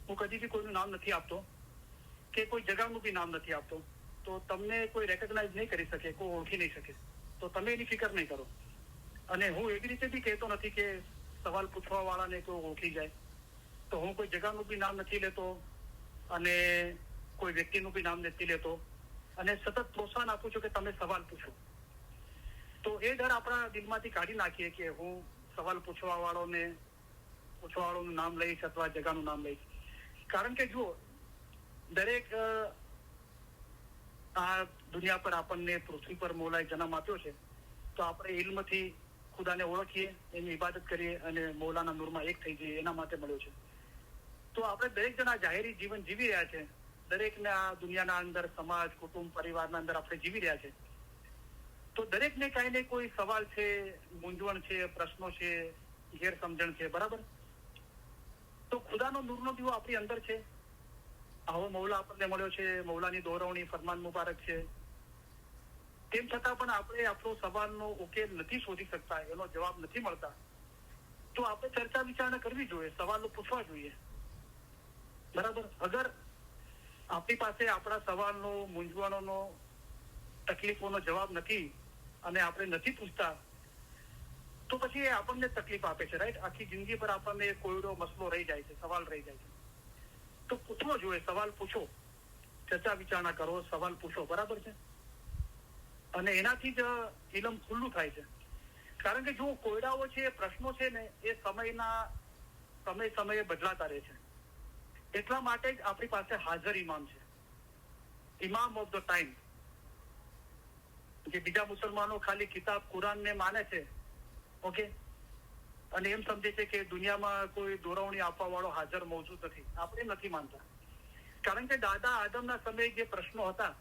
હું કદી બી કોઈનું નામ નથી આપતો કે કોઈ જગાનું બી નામ નથી આપતો. તો તમને કોઈ રેકગ્નાઇઝ નહીં કરી શકે, કોઈ ઓળખી નહીં શકે. તો તમે એની ફિકર નહીં કરો. અને હું એવી રીતે બી કહેતો નથી કે સવાલ પૂછવા વાળાને કોઈ ઓળખી જાય. તો હું કોઈ જગાનું બી નામ નથી લેતો અને કોઈ વ્યક્તિનું બી નામ નથી લેતો, અને સતત પ્રોત્સાહન આપું છું કે તમે સવાલ પૂછો. તો એ ડર આપણા દિલમાંથી કાઢી નાખીએ કે હું સવાલ પૂછવા વાળાનું નામ લઈશ અથવા જગાનું નામ લઈશ. કારણ કે જુઓ, દરેક આ દુનિયા પર આપણને પૃથ્વી પર મોલાએ જન્મ આપ્યો છે. તો આપણે ઇલ્મથી ખુદાને ઓળખીએ, એની ઇબાદત કરીએ અને મૌલાના નૂરમાં એક થઈ જઈએ, એના માટે મળ્યો છે. તો આપણે દરેક જણા જાહેરી જીવન જીવી રહ્યા છે. દરેકને આ દુનિયાના અંદર સમાજ, કુટુંબ, પરિવારના અંદર આપણે જીવી રહ્યા છે. તો દરેકને કાંઈ ને કોઈ સવાલ છે, મૂંઝવણ છે, પ્રશ્નો છે, ગેરસમજણ છે, બરાબર. તો ખુદાનો નૂરનો દીવો આપણી અંદર છે. આવો મૌલા આપણને મળ્યો છે, મૌલાની દોરવણી, ફરમાન મુબારક છે. તેમ છતાં પણ આપણે આપણો સવાલનો ઉકેલ નથી શોધી શકતા, એનો જવાબ નથી મળતા. તો આપણે ચર્ચા વિચારણા કરવી જોઈએ, સવાલો પૂછવા જોઈએ, બરાબર. અગર આપણી પાસે આપણા સવાલનો, મૂંઝવણોનો, તકલીફોનો જવાબ નથી અને આપણે નથી પૂછતા, તો પછી એ આપણને તકલીફ આપે છે, રાઈટ. આખી જિંદગી પર આપણને કોઈનો મસલો રહી જાય છે, સવાલ રહી જાય છે. તો પૂછવો જોઈએ, સવાલ પૂછો, ચર્ચા વિચારણા કરો, સવાલ પૂછો, બરાબર છે. અને એનાથી જ ઇલમ ખુલ્લું થાય છે. કારણ કે જો કોયડાઓ છે, પ્રશ્નો છે ને, એ સમયે બદલાતા રહે છે. એટલા માટે જ આપણી પાસે હાજર ઇમામ છે, ઇમામ ઓફ ધ ટાઈમ. જે બીજા મુસલમાનો ખાલી કિતાબ કુરાનને માને છે, ઓકે, અને એમ સમજે છે કે દુનિયામાં કોઈ દોરવણી આપવા વાળો હાજર મોજૂદ નથી. આપણે નથી માનતા. કારણ કે દાદા આદમના સમયે જે પ્રશ્નો હતા,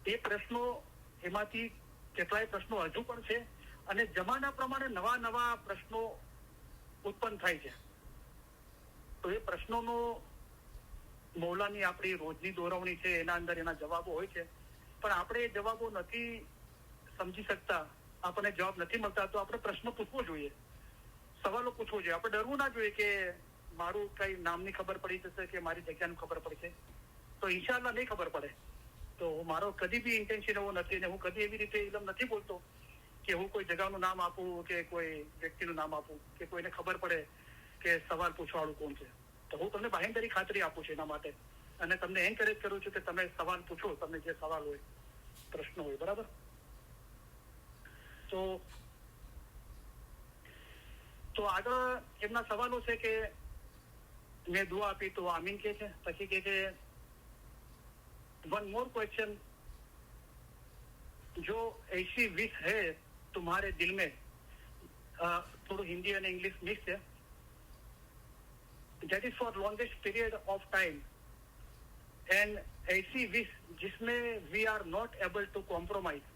એ પ્રશ્નો, એમાંથી કેટલાય પ્રશ્નો હજુ પણ છે, અને જમાના પ્રમાણે નવા પ્રશ્નો ઉત્પન્ન થાય છે. તો એ પ્રશ્નોનો મૌલાની આપણી રોજની દોરવણી છે, એના અંદર એના જવાબો હોય છે. પણ આપણે એ જવાબો નથી સમજી શકતા, આપણને જવાબ નથી મળતા. તો આપણે પ્રશ્ન પૂછવો જોઈએ, સવાલો પૂછવો જોઈએ. આપણે ડરવું ના જોઈએ કે મારું કઈ નામની ખબર પડી જશે કે મારી જગ્યાની ખબર પડશે. તો ઇન્શાઅલ્લાહ નહીં ખબર પડે. તો મારો કદી બી ઇન્ટેન્શન એવો નથી, ને હું કદી એવી રીતે ઇલમ નથી બોલતો કે હું કોઈ જગાનું નામ આપું કે કોઈ વ્યક્તિનું નામ આપું કે કોઈને ખબર પડે કે સવાલ પૂછવાવાળું કોણ છે. તો હું તમને બાહેંધરી ખાતરી આપું છું એના માટે, અને તમને એન્કરેજ કરું છું કે તમે સવાલ પૂછો, તમને જે સવાલ હોય, પ્રશ્ન હોય, બરાબર. તો આગળ એમના સવાલો છે કે મેં દુઆ આપી તો આમીન કે છે. પછી કે છે वन मोर क्वेश्चन, जो ऐसी विश है तुम्हारे दिल में, થોડું હિન્દી અને ઇંગ્લિશ મિક્સ છે, that is for longest period of time, and ऐसी विश जिसमें we are not able to compromise,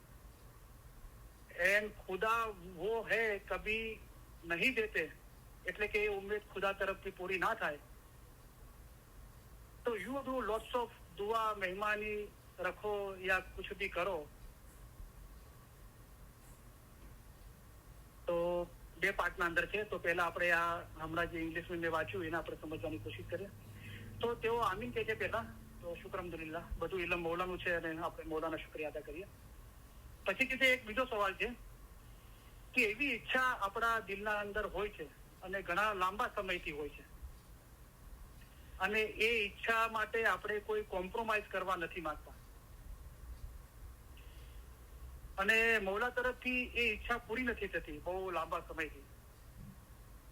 and खुदा वो है कभी नहीं देते, એટલે કે એ ઉમ્મીદ ખુદા તરફથી પૂરી ના થાય. તો you do lots of दुआ, मेहमानी रखो या कुछ भी करो. તો બે પાર્ટના અંદર છે. તો પહેલા આપણે આ હમણાં જે ઇંગ્લિશમાં મેં વાંચ્યું એના આપણે સમજવાની કોશિશ કરીએ. તો તેઓ આમીન કહે છે પહેલા. તો શુક્ર અલ્હમ્દુલિલ્લાહ, બધું ઇલમ મૌલાનું છે અને આપણે મૌલાના શુક્રિયા અદા કરીએ. પછી કે એક બીજો સવાલ છે કે એવી ઈચ્છા આપણા દિલના અંદર હોય છે અને ઘણા લાંબા સમયથી હોય છે, અને એ ઈચ્છા માટે આપણે કોઈ કોમ્પ્રોમાઇઝ કરવા નથી માંગતા, અને મૌલા તરફથી એ ઈચ્છા પૂરી નથી થતી બહુ લાંબા સમયથી.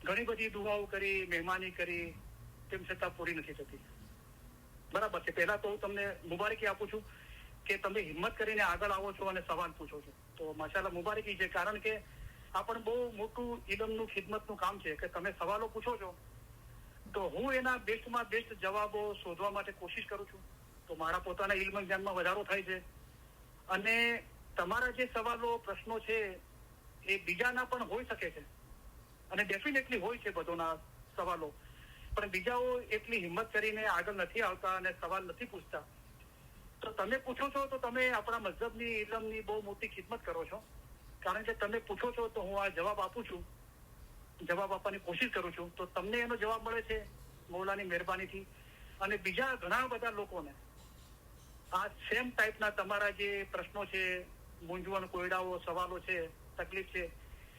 ઘણી બધી દુઆઓ કરી, મહેમાની કરી, તેમ છતાં પૂરી નથી થતી, બરાબર છે. પહેલા તો હું તમને મુબારકી આપું છું કે તમે હિંમત કરીને આગળ આવો છો અને સવાલ પૂછો છો. તો માશાલ્લાહ મુબારકી છે, કારણ કે આ પણ બહુ મોટું ઇલમનું ખિદમતનું કામ છે કે તમે સવાલો પૂછો છો તો હું એના બેસ્ટમાં બેસ્ટ જવાબો શોધવા માટે કોશિશ કરું છું. તો મારા પોતાના ઇલ્મ જ્ઞાનમાં વધારો થાય છે અને તમારા જે સવાલો પ્રશ્નો છે એ બીજાના પણ હોઈ શકે છે અને ડેફિનેટલી હોય છે બધાના સવાલો, પણ બીજાઓ એટલી હિંમત કરીને આગળ નથી આવતા અને સવાલ નથી પૂછતા. તો તમે પૂછો છો તો તમે આપણા મઝહબની ઇલમની બહુ મોટી ખિદમત કરો છો, કારણ કે તમે પૂછો છો તો હું આ જવાબ આપું છું, જવાબ આપવાની કોશિશ કરું છું, તો તમને એનો જવાબ મળે છે મૌલાની મહેરબાનીથી. અને બીજા ઘણા બધા લોકોને આ સેમ ટાઈપના તમારા જે પ્રશ્નો છે, મૂંઝવણ, કોયડાઓ, સવાલો છે, તકલીફ છે,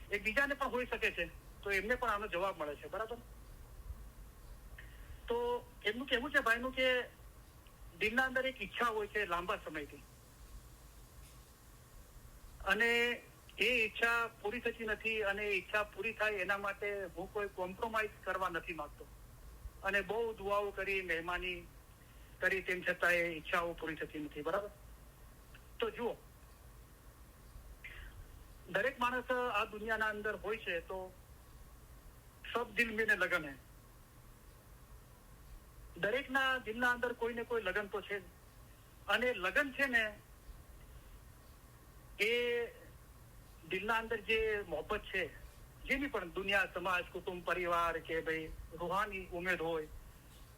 એ બીજાને પણ હોઈ શકે છે, તો એમને પણ આનો જવાબ મળે છે. બરાબર. તો એમનું કહેવું છે ભાઈનું કે દિલના અંદર એક ઈચ્છા હોય છે લાંબા સમયથી, અને એ ઈચ્છા પૂરી થતી નથી, અને એ ઈચ્છા પૂરી થાય એના માટે હું કોઈ કોમ્પ્રોમાઇઝ કરવા નથી માંગતો, અને બહુ દુઆઓ કરી, મહેમાની કરી, તેમ છતાં એ ઈચ્છાઓ પૂરી થતી નથી. બરાબર. તો જુઓ, દરેક માણસ આ દુનિયાના અંદર હોય છે તો સબ દિલ મેં લગન હે. દરેકના દિલના અંદર કોઈ ને કોઈ લગન તો છે જ, અને લગન છે ને એ દિલના અંદર જે મોહબ્બત છે, જેની પણ દુનિયા, સમાજ, કુટુંબ, પરિવાર કે ભાઈ રૂહાની ઉમેદ હોય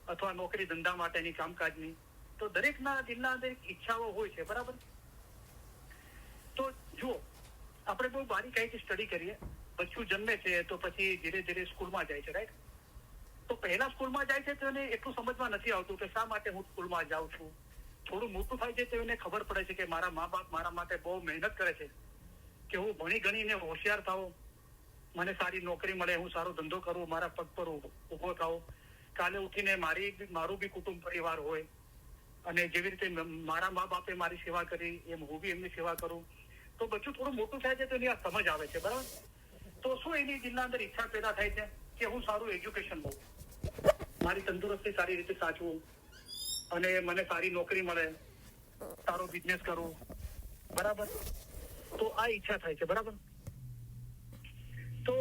અથવા નોકરી ધંધા માટેની, કામકાજની, તો દરેકના દિલના અંદર ઈચ્છાઓ હોય છે. બરાબર. તો જુઓ, આપણે બહુ બારીકાઈથી સ્ટડી કરીએ. બચ્ચું જન્મે છે તો પછી ધીરે ધીરે સ્કૂલમાં જાય છે, રાઈટ? તો પહેલા સ્કૂલમાં જાય છે તો એને એટલું સમજમાં નથી આવતું કે શા માટે હું સ્કૂલમાં જાઉં છું. થોડું મોટું થાય છે તો એને ખબર પડે છે કે મારા મા બાપ મારા માટે બહુ મહેનત કરે છે કે હું ભણી ગણીને હોશિયાર થાઉં, મને સારી નોકરી મળે, હું સારો ધંધો કરું, મારા પગ પર ઉભો થાઉં, કાલે ઉઠીને મારું બી કુટુંબ પરિવાર હોય, અને જેવી રીતે મારા મા બાપે મારી સેવા કરી એમ હું બી એમની સેવા કરું. તો બચ્ચું થોડું મોટું થાય છે તો એની આ સમજ આવે છે. બરાબર. તો શું એની દિલના અંદર ઈચ્છા પેદા થાય છે કે હું સારું એજ્યુકેશન લઉં, મારી તંદુરસ્તી સારી રીતે સાચવું, અને મને સારી નોકરી મળે, સારો બિઝનેસ કરું. બરાબર. તો આ ઈચ્છા થાય છે. બરાબર. તો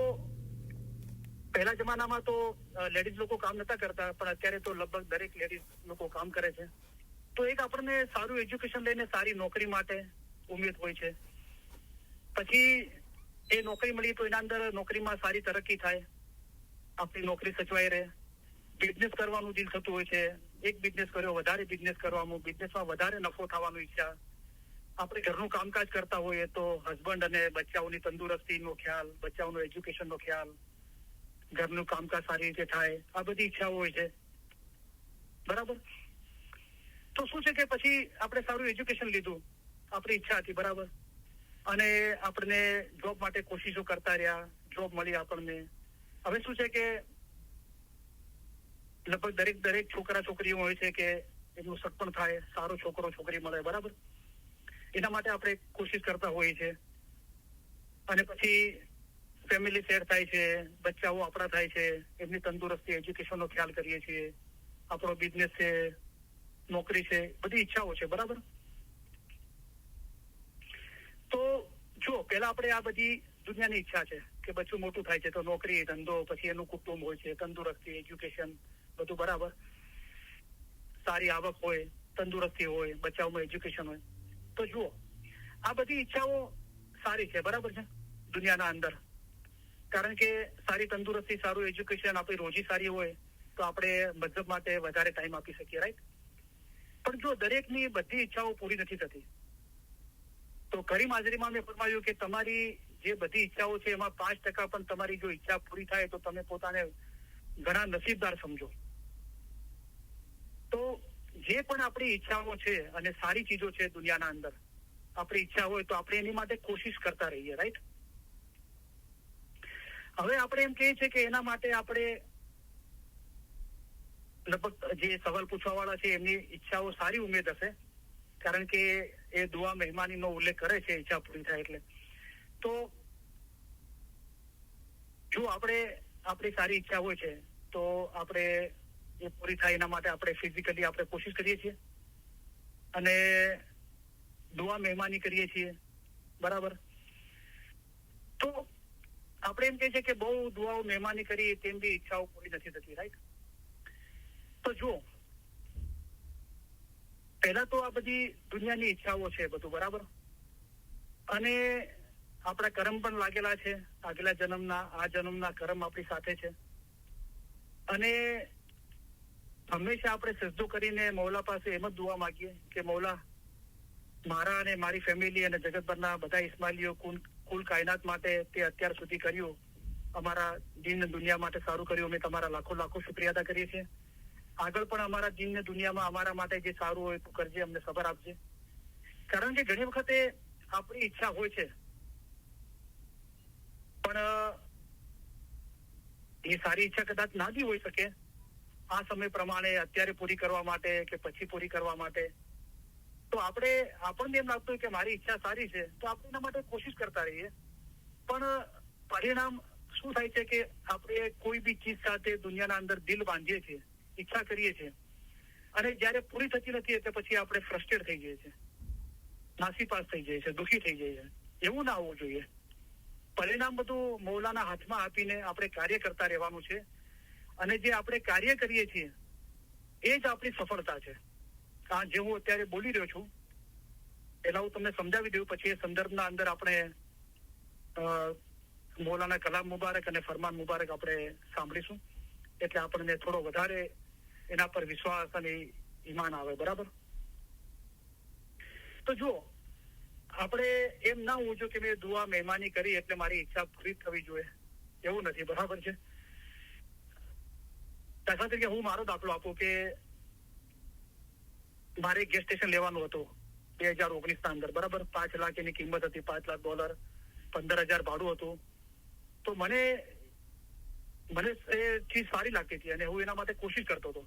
પહેલા જમાનામાં તો લેડીઝ લોકો કામ નતા કરતા, પણ અત્યારે તો લગભગ દરેક લેડીઝ લોકો કામ કરે છે. તો એક આપણને સારું એજ્યુકેશન લઈને સારી નોકરી માટે ઉમેદ હોય છે. પછી એ નોકરી મળી તો એના અંદર નોકરીમાં સારી તરક્કી થાય, આપણી નોકરી સચવાઈ રહે. બિઝનેસ કરવાનું દિલ થતું હોય છે, એક બિઝનેસ કર્યો, વધારે બિઝનેસ કરવાનું, બિઝનેસમાં વધારે નફો થવાનું ઈચ્છા. આપણે ઘરનું કામકાજ કરતા હોઈએ તો હસબન્ડ અને બચ્ચાઓની તંદુરસ્તીનો ખ્યાલ, બચ્ચાઓનું એજ્યુકેશનનો ખ્યાલ, ઘરનું કામકાજ સારી રીતે થાય, આ બધી ઈચ્છાઓ હોય છે. બરાબર. તો શું છે કે પછી આપણે સારું એજ્યુકેશન લીધું, આપણી ઈચ્છા હતી. બરાબર. અને આપણને જોબ માટે કોશિશો કરતા રહ્યા, જોબ મળી આપણને. હવે શું છે કે લગભગ દરેક છોકરા છોકરીઓ હોય છે કે એમનું સગપણ થાય, સારો છોકરો છોકરી મળે. બરાબર. એના માટે આપણે કોશિશ કરતા હોઈએ છીએ, અને પછી ફેમિલી સેટ થાય છે, બચ્ચાઓ આપણા થાય છે, એમની તંદુરસ્તી, એજ્યુકેશનનો ખ્યાલ કરીએ છીએ, આપણો બિઝનેસ છે, નોકરી છે, બધી ઈચ્છાઓ છે. બરાબર. તો જો પેલા આપણે આ બધી દુનિયાની ઈચ્છા છે કે બચ્ચું મોટું થાય છે તો નોકરી, ધંધો, પછી એનું કુટુંબ હોય છે, તંદુરસ્તી, એજ્યુકેશન, બધું. બરાબર. સારી આવક હોય, તંદુરસ્તી હોય, બચ્ચાઓમાં એજ્યુકેશન હોય. તો જુઓ, આ બધી ઈચ્છાઓ સારી છે. બરાબર છે દુનિયાના અંદર, કારણ કે સારી તંદુરસ્તી, સારું એજ્યુકેશન, આપણી રોજી સારી હોય તો આપણે મતલબ માટે વધારે ટાઈમ આપી શકીએ, રાઈટ? પણ જો દરેકની બધી ઈચ્છાઓ પૂરી નથી થતી, તો કરીમ હાજરીમાં મેં ફરમાવ્યું કે તમારી જે બધી ઈચ્છાઓ છે એમાં 5% પણ તમારી જો ઈચ્છા પૂરી થાય તો તમે પોતાને ઘણા નસીબદાર સમજો. તો જે પણ આપણી ઈચ્છાઓ છે અને સારી ચીજો છે દુનિયાના અંદર, આપણી ઈચ્છા હોય તો આપણે એની માટે કોશિશ કરતા રહીએ, રાઈટ? હવે આપણે એમ કહીએ છીએ કે એના માટે આપણે લગભગ જે સવાલ પૂછવા વાળા છે એમની ઈચ્છાઓ સારી ઉમેદ હશે, કારણ કે એ દુઆ મહેમાનીનો ઉલ્લેખ કરે છે ઈચ્છા પૂરી થાય એટલે. તો જો આપણી સારી ઈચ્છા હોય છે તો આપણે એ પૂરી થાય એના માટે આપણે ફિઝિકલી આપણે કોશિશ કરીએ છીએ, અને દુઆ મહેમાની કરીએ છીએ, બરાબર. તો આપણે એમ કહે છે કે બહુ દુઆઓ મહેમાની કરી તેમ બી ઈચ્છાઓ પૂરી નથી થતી, રાઈટ? તો જુઓ, પહેલા તો આ બધી દુનિયાની ઈચ્છાઓ છે બધું, બરાબર. અને આપણા કર્મ પણ લાગેલા છે, આગલા જન્મના, આ જન્મના કર્મ આપણી સાથે છે. અને હંમેશા આપણે સજદો કરીને મૌલા પાસે એમ જ દુઆ માંગીએ કે મૌલા, મારા અને મારી ફેમિલી અને જગતભરના બધા ઇસ્માઇલીઓ કુલ કાયનાત માટે તે અત્યાર સુધી કર્યું, અમારા દીન દુનિયા માટે સારું કર્યું, અમે તમારા લાખો લાખો શુક્રિયા અદા કરીએ છીએ. આગળ પણ અમારા દીન દુનિયામાં અમારા માટે જે સારું હોય તું કરજે, અમને સબર આપજે. કારણ કે ઘણી વખતે આપણી ઈચ્છા હોય છે પણ એ સારી ઈચ્છા કદાચ ના બી હોઈ શકે આ સમય પ્રમાણે, અત્યારે પૂરી કરવા માટે કે પછી પૂરી કરવા માટે. તો આપણને એમ લાગતું કે મારી ઈચ્છા સારી છે તો આપણે એના માટે કોશિશ કરતા રહીએ, પણ પરિણામ શું થાય છે કે આપણે કોઈ બી ચીજ સાથે દુનિયાના અંદર દિલ બાંધીએ છીએ, ઈચ્છા કરીએ છીએ, અને જયારે પૂરી થતી નથી એટલે પછી આપણે ફ્રસ્ટ્રેટ થઈ જઈએ છીએ, નાસીપાસ થઈ જાય છે, દુઃખી થઈ જાય છે. એવું ના હોવું જોઈએ. પરિણામ બધું મૌલાના હાથમાં આપીને આપણે કાર્ય કરતા રહેવાનું છે, અને જે આપણે કાર્ય કરીએ છીએ એ જ આપણી સફળતા છે. આ જે હું અત્યારે બોલી રહ્યો છું એના હું તમને સમજાવી દઉં, પછી એ સંદર્ભના અંદર આપણે મૌલાના કલામ મુબારક અને ફરમાન મુબારક આપણે સાંભળીશું, એટલે આપણને થોડો વધારે એના પર વિશ્વાસ અને ઈમાન આવે, બરાબર. તો જુઓ, આપણે એમ ના હોવું જોઈએ કે મેં દુઆ મહેમાની કરી એટલે મારી ઈચ્છા પૂરી થવી જોઈએ, એવું નથી, બરાબર છે. દાખલા તરીકે હું મારો દાખલો આપું કે મારે ગેસ સ્ટેશન લેવાનું હતું 2019 ના અંદર, બરાબર. 5 લાખ એની કિંમત હતી, $5 લાખ, 15,000 ભાડું હતું. તો મને એ ચીજ સારી લાગતી હતી અને હું એના માટે કોશિશ કરતો હતો.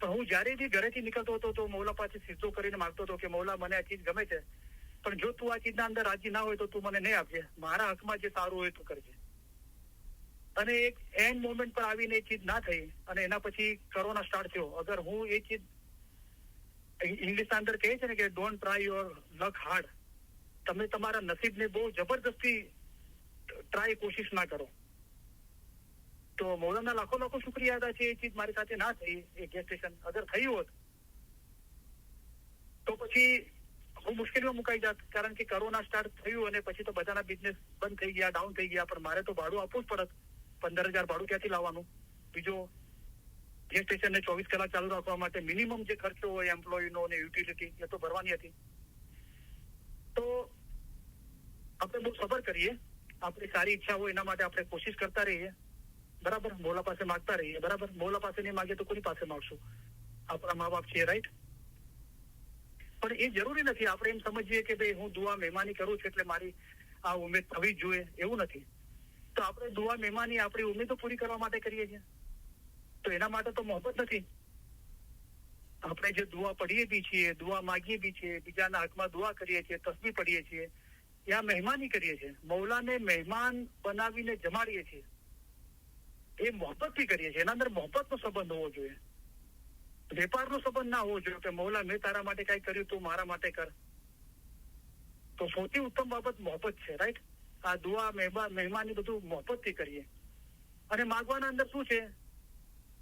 પણ હું જયારે બી ઘરેથી નીકળતો હતો તો મૌલા પાસે સીધો કરીને માંગતો હતો કે મૌલા, મને આ ચીજ ગમે છે, પણ જો તું આ ચીજના અંદર રાજી ના હોય તો તું મને નહીં આપજે, મારા હકમાં જે સારું હોય તું કરજે. અને એક એન્ડ મોમેન્ટ પર આવીને એ ચીજ ના થઈ અને એના પછી કોરોના સ્ટાર્ટ થયો. અગર હું એ ચીજ, ઇંગ્લિશ ના અંદર કહે છે ને કે don't try your luck hard, તમે તમારા નસીબને બહુ જબરદસ્તી ટ્રાય, કોશિશ ના કરો. તો મૌલાના લાખો લાખો શુક્રિયા અદા છે, એ ચીજ મારી સાથે ના થઈ, એ ગેસ સ્ટેશન અગર થયું હોત તો પછી હું મુશ્કેલીમાં મુકાઈ જાત, કારણ કે કોરોના સ્ટાર્ટ થયું અને પછી તો બધાના બિઝનેસ બંધ થઈ ગયા, ડાઉન થઈ ગયા. પણ મારે તો ભાડું આપવું જ પડત, 15,000 ભાડું ક્યાંથી લાવવાનું? બીજો ગેસ સ્ટેશનને 24 કલાક ચાલુ રાખવા માટે મિનિમમ જે ખર્ચો હોય એમ્પ્લોયનો અને યુટિલિટી, એ તો ભરવાની હતી. તો આપણે બહુ સબર કરીએ, આપણી સારી ઈચ્છા હોય એના માટે આપણે કોશિશ કરતા રહીએ, બરાબર. મૌલા પાસે માગતા રહીએ, બરાબર. મૌલા પાસે નહીં માગે તો કોની પાસે માગશું? આપણા મા બાપ છીએ, રાઈટ? પણ એ જરૂરી નથી આપણે એમ સમજીએ કે ભાઈ હું દુઆ મહેમાની કરું છું એટલે મારી આ ઉમેદ થવી જ જોઈએ, એવું નથી. તો આપણે દુઆ મહેમાની આપણી ઉમેદો પૂરી કરવા માટે કરીએ છીએ, તો એના માટે તો મોહબ્બત નથી. આપણે જે દુઆ પઢીએ બી છીએ, દુઆ માગીએ બી છીએ, બીજાના હકમાં દુઆ કરીએ છીએ, તસ્બીહ પઢીએ છીએ, યા મહેમાની કરીએ છીએ, મૌલાને મહેમાન બનાવીને જમાડીએ છીએ, એ મોહબ્બતથી કરીએ છીએ. એના અંદર મોહબ્બતનો સંબંધ હોવો જોઈએ, વેપારનો સંબંધ ના હોવો જોઈએ કે મૌલા મેં તારા માટે કઈ કર્યું તું મારા માટે કર. તો સૌથી ઉત્તમ બાબત મોહબ્બત છે, રાઈટ? આ દુઆ મહેમાની બધું મોહબ્બતથી કરીએ. અને માગવાના અંદર શું છે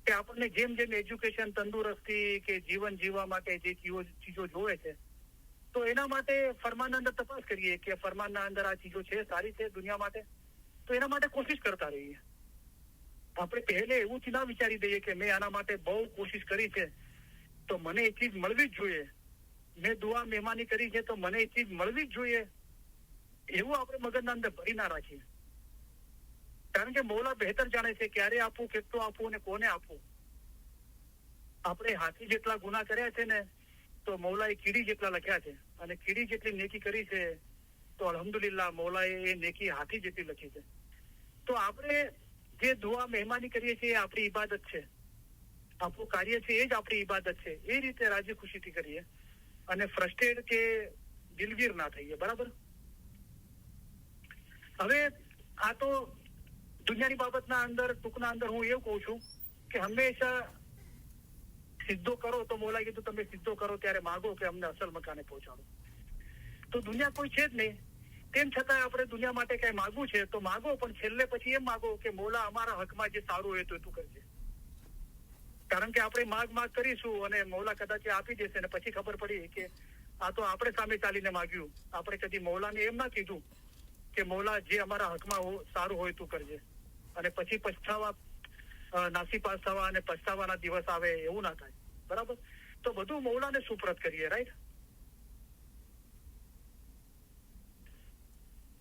કે આપણને જેમ જેમ એજ્યુકેશન, તંદુરસ્તી કે જીવન જીવવા માટે જે ચીજો જોવે છે, તો એના માટે ફરમાનના અંદર તપાસ કરીએ કે ફરમાનના અંદર આ ચીજો છે, સારી છે દુનિયા માટે, તો એના માટે કોશિશ કરતા રહીએ. આપણે પહેલે એવું જ ના વિચારી દઈએ કે મેં આના માટે બહુ કોશિશ કરી છે તો મને એ ચીજ મળવી જ જોઈએ, મેં દુઆ મહેમાની કરી છે તો મને એ ચીજ મળવી જ જોઈએ, એવું આપણે મગજના અંદર ભરી ના રાખીએ. કારણ કે મૌલા બહેતર જાણે છે ક્યારે આપવું, કેટલું આપવું અને કોને આપવું. આપણે હાથી જેટલા ગુના કર્યા છે ને તો મૌલાએ કીડી જેટલા લખ્યા છે, અને કીડી જેટલી નેકી કરી છે તો અલ્હમ્દુલિલ્લાહ મૌલાએ એ નેકી હાથી જેટલી લખી છે. તો આપણે જે દુઆ મહેમાની કરીએ છીએ એ આપણી ઇબાદત છે, આપણું કાર્ય છે એ જ આપણી ઇબાદત છે. એ રીતે રાજી ખુશીથી કરીએ અને ફ્રસ્ટ્રેટ કે દિલગીર ના થઈએ, બરાબર. હવે આ તો દુનિયાની બાબતના અંદર, ટૂંકના અંદર હું એવું કહું છું કે હંમેશા સિદ્ધો કરો, તો મૌલા કીધું તમે સિદ્ધો કરો ત્યારે માગો કે અમને અસલ મકાને પહોંચાડો. તો દુનિયા કોઈ છે જ નહીં. તેમ છતાં આપણે દુનિયા માટે કઈ માગવું છે તો માગો, પણ છેલ્લે પછી એમ માગો કે મોલા અમારા હકમાં જે સારું હોય તો તું કરજે. કારણ કે આપણે માગ કરીશું અને મોલા કદાચ આપી દેશે ને પછી ખબર પડી કે આ તો આપણે સામે ચાલીને માગ્યું. આપણે કદી મોલાને એમ ના કીધું કે મોલા જે અમારા હકમાં સારું હોય તું કરજે, અને પછી પછતાવા નાસીપાસ થવા અને પછતાવાના દિવસ આવે એવું ના થાય. બરાબર? તો બધું મૌલાને સુપ્રત કરીએ. રાઈટ?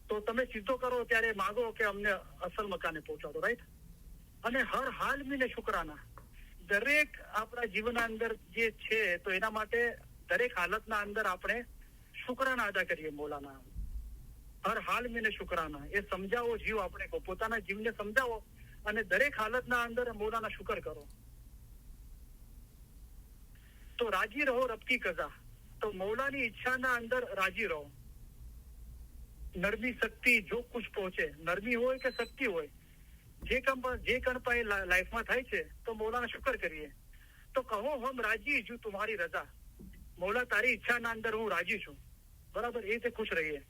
તો તમે સીધો કરો ત્યારે માગો કે અમને અસલ મકાને પહોંચાડો. રાઈટ? અને હર હાલ મીને શુક્રાના. દરેક આપણા જીવનના અંદર જે છે તો એના માટે દરેક હાલતના અંદર આપણે શુક્રાના અદા કરીએ મૌલાના. હર હાલ મીને શુક્રાના. એ સમજાવો જીવ આપણે પોતાના જીવને સમજાવો અને દરેક હાલતના અંદર મૌલાના શુક્ર કરો. તો રાજી રહો રબકી કઝા. તો મૌલાની ઈચ્છાના અંદર રાજી રહો. નરમી શક્તિ જો કુછ પહોંચે, નરમી હોય કે શક્તિ હોય, જે કણ પાસે લાઈફમાં થાય છે તો મૌલાના શુક્ર કરીએ. તો કહો હમ રાજી છું તમારી રજા. મૌલા તારી ઈચ્છાના અંદર હું રાજી છું. બરાબર? એ રીતે ખુશ રહીએ.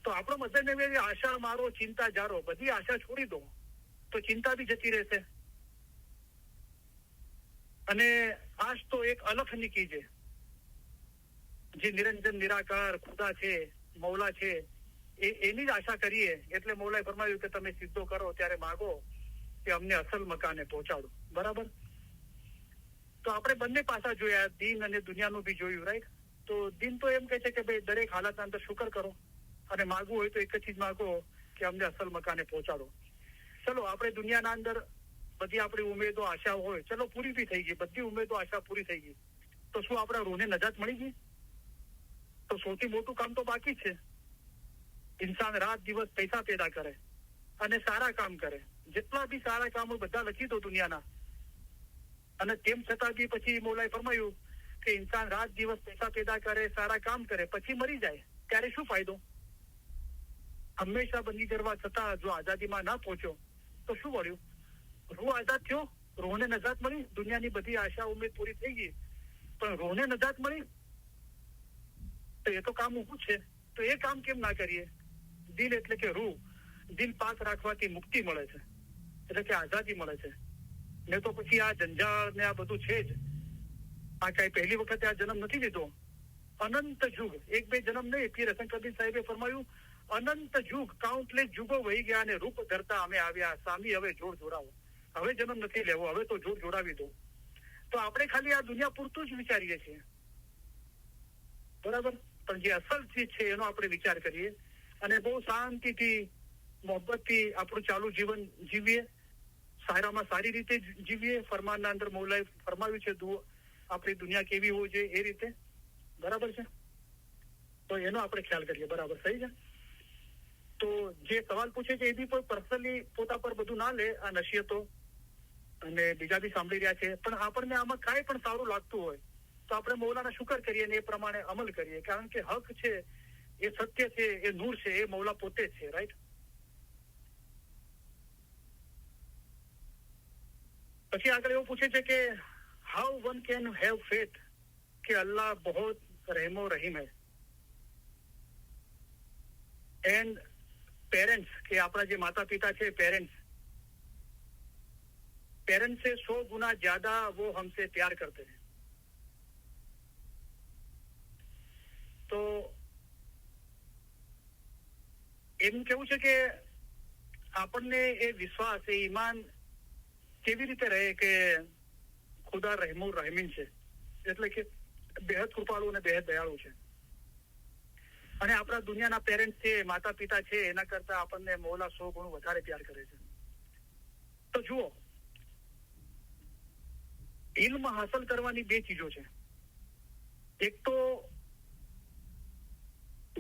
તો આપણો મતલબ એ આશા મારો ચિંતા જારો. બધી આશા છોડી દો તો ચિંતા બી જતી રહેશે. અને આશ તો એક અલખ ની કીજે. જે નિરંજન નિરાકાર ખુદા છે, મૌલા છે, એની જ આશા કરીએ. એટલે મૌલાએ ફરમાવ્યું કે તમે સીધો કરો ત્યારે માગો કે અમને અસલ મકાને પહોંચાડો. બરાબર? તો આપણે બંને પાસા જોયા, દીન અને દુનિયાનું બી જોયું. રાઈટ? તો દીન તો એમ કહે છે કે ભાઈ દરેક હાલતના અંદર શુક્ર કરો, અને માગવું હોય તો એક જ ચીજ માગો કે અમને અસલ મકાને પહોંચાડો. ચલો આપણે દુનિયાના અંદર બધી આપણી ઉમેદો આશા હોય, ચલો પૂરી બી થઈ ગઈ, બધી ઉમેદો આશા પૂરી થઈ ગઈ, તો શું આપણા રૂહને નજાત મળી ગઈ? તો સૌથી મોટું કામ તો બાકી છે. ઇન્સાન રાત દિવસ પૈસા પેદા કરે અને સારા કામ કરે. જેટલા બી સારા કામ હોય બધા લખી દો દુનિયાના. અને તેમ છતાં બી પછી મૌલાએ ફરમાયું કે ઇન્સાન રાત દિવસ પૈસા પેદા કરે, સારા કામ કરે, પછી મરી જાય ત્યારે શું ફાયદો? હંમેશા બંદી કરવા છતાં જો આઝાદીમાં ના પહોંચ્યો તો શું વળ્યું? રૂહ આઝાદ થયો, રૂહને નજાત મળી, દુનિયાની બધી આશા ઉમેદ પૂરી થઈ ગઈ, પણ રૂહને નજાત મળી તો એ તો કામ ઊભું છે. તો એ કામ કેમ ના કરીએ? દિલ એટલે કે રૂહ, દિલ પાક રાખવાથી મુક્તિ મળે છે, એટલે કે આઝાદી મળે છે. ને તો પછી આ જંજાળ ને આ બધું છે જ. આ કઈ પહેલી વખતે આ જન્મ નથી લીધો. અનંત યુગ, એક બે જન્મ નહીં. પીર હસન કબીર સાહેબે ફરમાયું અનંત યુગ, કાઉન્ટલેસ યુગો વહી ગયા અને રૂપ ધરતા અમે આવ્યા. સામી હવે જોડ જોડાવો. હવે જન્મ નથી લેવો, હવે તો જોડ જોડાવી દો. તો આપણે ખાલી આ દુનિયા પૂરતું જ વિચારીએ છીએ. બરાબર? પણ જે અસલ ચીજ છે એનો આપણે વિચાર કરીએ અને બહુ શાંતિથી, મોહબ્બતથી આપણું ચાલુ જીવન જીવીએ. સારામાં સારી રીતે જીવીએ. ફરમાનના અંદર મૌલાએ ફરમાવ્યું છે આપણી દુનિયા કેવી હોવી જોઈએ એ રીતે. બરાબર છે? તો એનો આપણે ખ્યાલ કરીએ. બરાબર? સહી છે? તો જે સવાલ પૂછે છે એ બી કોઈ પર્સનલી પોતા પર બધું ના લે. આ નસીહતો અને બીજા બી સાંભળી રહ્યા છે, પણ આપણને આમાં કાંઈ પણ સારું લાગતું હોય તો આપણે મૌલાના શુક્ર કરીએ અને એ પ્રમાણે અમલ કરીએ. કારણ કે હક છે, એ સત્ય છે, એ નૂર છે, એ મૌલા પોતે જ છે. રાઈટ? પછી આગળ એવું પૂછે છે કે how one can have faith કે અલ્લાહ બહોત રહેમો રહીમ હૈ. એન્ડ પેરેન્ટ્સ, કે આપણા જે માતા પિતા છે, પેરેન્ટ્સ से 100 गुना ज्यादा वो हमसे प्यार करते हैं. તો એમ કેવું છે કે આપણને એ વિશ્વાસ, એ ઈમાન કેવી રીતે રહે કે ખુદા રહેમુર રહેમીન છે, એટલે કે બેહદ કૃપાળુ અને બેહદ દયાળુ છે. અને આપણા દુનિયાના પેરેન્ટ છે, માતા પિતા છે, એના કરતા આપણને મૌલા 100 ગણું વધારે પ્યાર કરે છે. તો જુઓ, ઇલ્મ હાંસલ કરવાની બે ચીજો છે. એક તો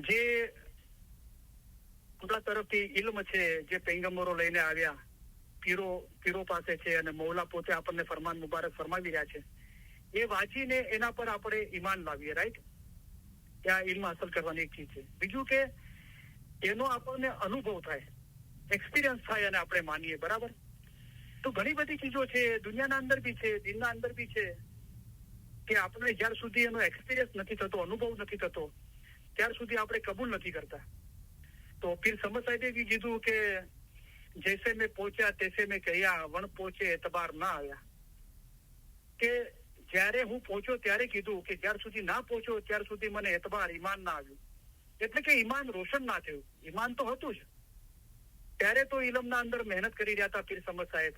જે ખુદા તરફથી ઇલ્મ છે, જે પૈગંબરો લઈને આવ્યા, પીરો પાસે છે, અને મૌલા પોતે આપણને ફરમાન મુબારક ફરમાવી રહ્યા છે, એ વાંચીને એના પર આપણે ઈમાન લાવીએ. રાઈટ? ત્યાં ઇલ્મ હાંસલ કરવાની એક ચીજ છે. બીજું કે એનો આપણને અનુભવ થાય, એક્સપિરિયન્સ થાય અને આપણે માનીએ. બરાબર? તો ઘણી બધી ચીજો છે દુનિયાના અંદર બી છે, દિનના અંદર બી છે, કે આપણે જ્યાર સુધી એનો એક્સપિરિયન્સ નથી થતો, અનુભવ નથી થતો, ત્યાર સુધી આપણે કબૂલ નથી કરતા. તો પીર સમદ સાહેબે બી કીધું કે જૈસે મેં પહોંચ્યા તૈસે મેં કહ્યા, વણ પહોંચે એતબાર ના આવ્યા. કે જ્યારે હું પહોંચ્યો ત્યારે કીધું કે જ્યાર સુધી ના પહોંચ્યો ત્યાર સુધી મને એતબાર ઈમાન ના આવ્યું. એટલે કે ઈમાન રોશન ના થયું. ઈમાન તો હતું જ. ત્યારે તો ઇલમના અંદર મહેનત કરી રહ્યા હતા પીર સમદ સાહેબ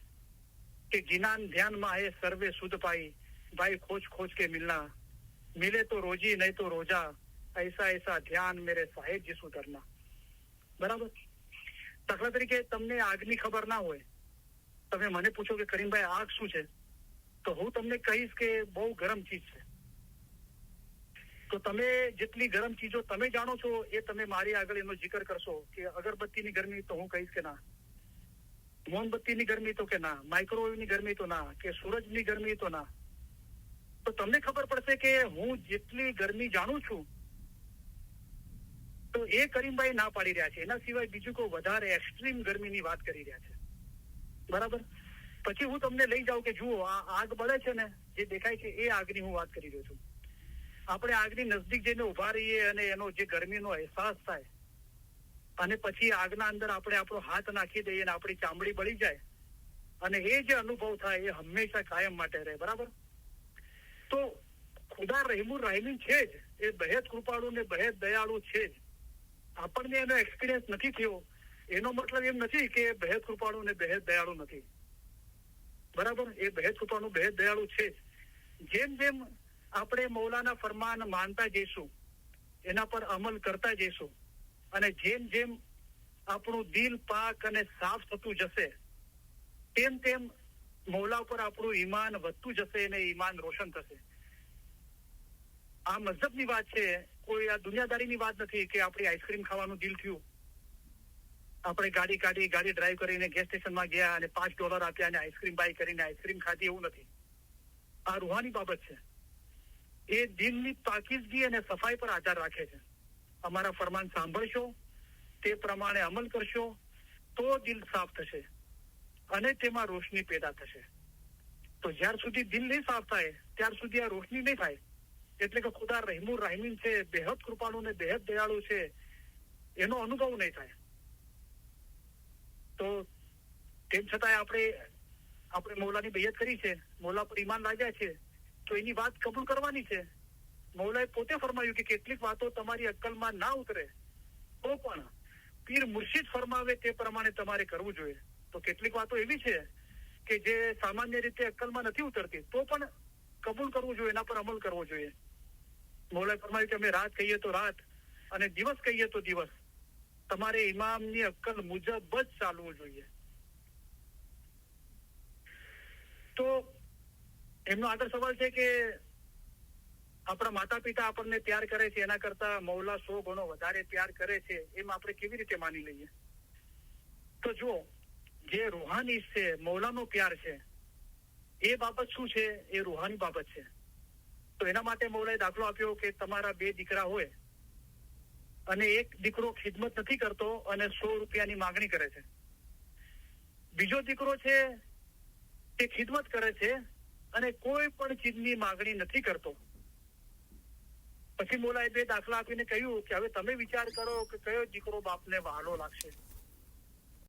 કે જીનાન ધ્યાનમાં હે સર્વે સુધ પાઈ, ભાઈ ખોજ ખોજ કે મિલના, મિલે તો રોજી નહીં તો રોજા, ऐसा ऐसा ધ્યાન મેરે સાહેબ જી સુધરના. બરાબર. દાખલા તરીકે તમને આગની ખબર ના હોય, તમે મને પૂછો કે કરીમભાઈ આગ શું છે, તો હું તમને કહીશ કે બહુ ગરમ ચીજ છે. તો તમે જેટલી ગરમ ચીજો તમે જાણો છો એ તમે મારી આગળ એનો જિકર કરશો કે અગરબત્તીની ગરમી, તો હું કહીશ કે ના. મોમબત્તીની ગરમી તો કે ના, માઇક્રોવેવની ગરમી તો ના, કે સૂરજની ગરમી તો ના. તો તમને ખબર પડશે કે હું જેટલી ગરમી જાણું છું તો એ કરીમભાઈ ના પાડી રહ્યા છે. એના સિવાય બીજું કોઈ વધારે એક્સ્ટ્રીમ ગરમીની વાત કરી રહ્યા છે. બરાબર. પછી હું તમને લઈ જાઉં કે જુઓ આ આગ બળે છે ને, જે દેખાય છે એ આગની હું વાત કરી રહ્યો છું. આપણે આગની નજદીક જઈને ઉભા રહીએ અને એનો જે ગરમીનો અહેસાસ થાય અને પછી આગના અંદર આપણે આપણો હાથ નાખી દઈએ અને આપણી ચામડી બળી જાય અને એ જે અનુભવ થાય એ હંમેશા કાયમ માટે રહે. બરાબર. તો ખુદા રહીમુર રાહીમીન છે જ, એ બેહદ કૃપાળુ ને બેહદ દયાળુ છે જ. આપણને એનો એક્સપિરિયન્સ નથી થયો એનો મતલબ એમ નથી કે બેહદ કૃપાળુ ને બેહદ દયાળુ નથી. બરાબર. એ બેહદ કૃપાળુ બેહદ દયાળુ છે જ. જેમ જેમ આપણે મૌલાના ફરમાન માનતા જઈશું, એના પર અમલ કરતા જઈશું અને જેમ જેમ આપણું દિલ પાક અને સાફ થતું જશે તેમ તેમ મૌલા પર આપણું ઈમાન વધતું જશે અને ઈમાન રોશન થશે. આ મઝહબની વાત છે, કોઈ આ દુનિયાદારીની વાત નથી કે આપણી આઈસ્ક્રીમ ખાવાનું દિલ થયું, આપણે ગાડી કાઢી, ગાડી ડ્રાઈવ કરીને ગેસ સ્ટેશનમાં ગયા અને $5 આપ્યા અને આઈસ્ક્રીમ બાય કરીને આઈસ્ક્રીમ ખાધી, એવું નથી. આ રૂહાની બાબત છે. એ દિલની પાકીઝગી અને સફાઈ પર આધાર રાખે છે. અમારા ફરમાન સાંભળશો, તે પ્રમાણે અમલ કરશો તો દિલ સાફ થશે અને તેમાં રોશની પેદા થશે. તો જ્યાર સુધી દિલ નહીં સાફ થાય ત્યાર સુધી આ રોશની નહીં થાય. એટલે કે ખુદા રહીમુર રાહીમીન છે, બેહદ કૃપાળુ ને બેહદ દયાળુ છે, એનો અનુભવ નહીં થાય. તો તેમ છતાં આપણે મૌલાની બૈયત કરી છે, મૌલા પર ઈમાન લાગ્યા છે, તો એની વાત કબૂલ કરવાની છે. મૌલાએ પોતે ફરમાયું કે કેટલીક વાતો તમારી અક્કલમાં ના ઉતરે તો પણ પીર મુર્શિદ ફરમાવે તે પ્રમાણે તમારે કરવું જોઈએ. તો કેટલીક વાતો એવી છે કે જે સામાન્ય રીતે અક્કલમાં નથી ઉતરતી તો પણ કબૂલ કરવું જોઈએ, એના પર અમલ કરવો જોઈએ. મૌલાએ ફરમાયું કે અમે રાત કહીએ તો રાત અને દિવસ કહીએ તો દિવસ, તમારે ઇમામની અક્કલ મુજબ જ ચાલવું જોઈએ. તો એમનો આગળ સવાલ છે કે આપણા માતા પિતા આપણને પ્યાર કરે છે એના કરતા મૌલા 100 ગણો વધારે પ્યાર કરે છે, એમ આપણે કેવી રીતે માની લઈએ? તો જુઓ, જે રૂહાની છે, મૌલાનો પ્યાર છે, એ બાબત શું છે? એ રૂહાની બાબત છે. તો એના માટે મૌલાએ દાખલો આપ્યો કે તમારા 2 દીકરા હોય અને એક દીકરો ખિદમત નથી કરતો અને ₹100 માંગણી કરે છે, બીજો દીકરો છે તે ખિદમત કરે છે અને કોઈ પણ ચીજની માંગણી નથી કરતો. પછી મૌલાએ 2 દાખલા આપીને કહ્યું કે હવે તમે વિચાર કરો કે કયો દીકરો બાપને વહાલો લાગશે.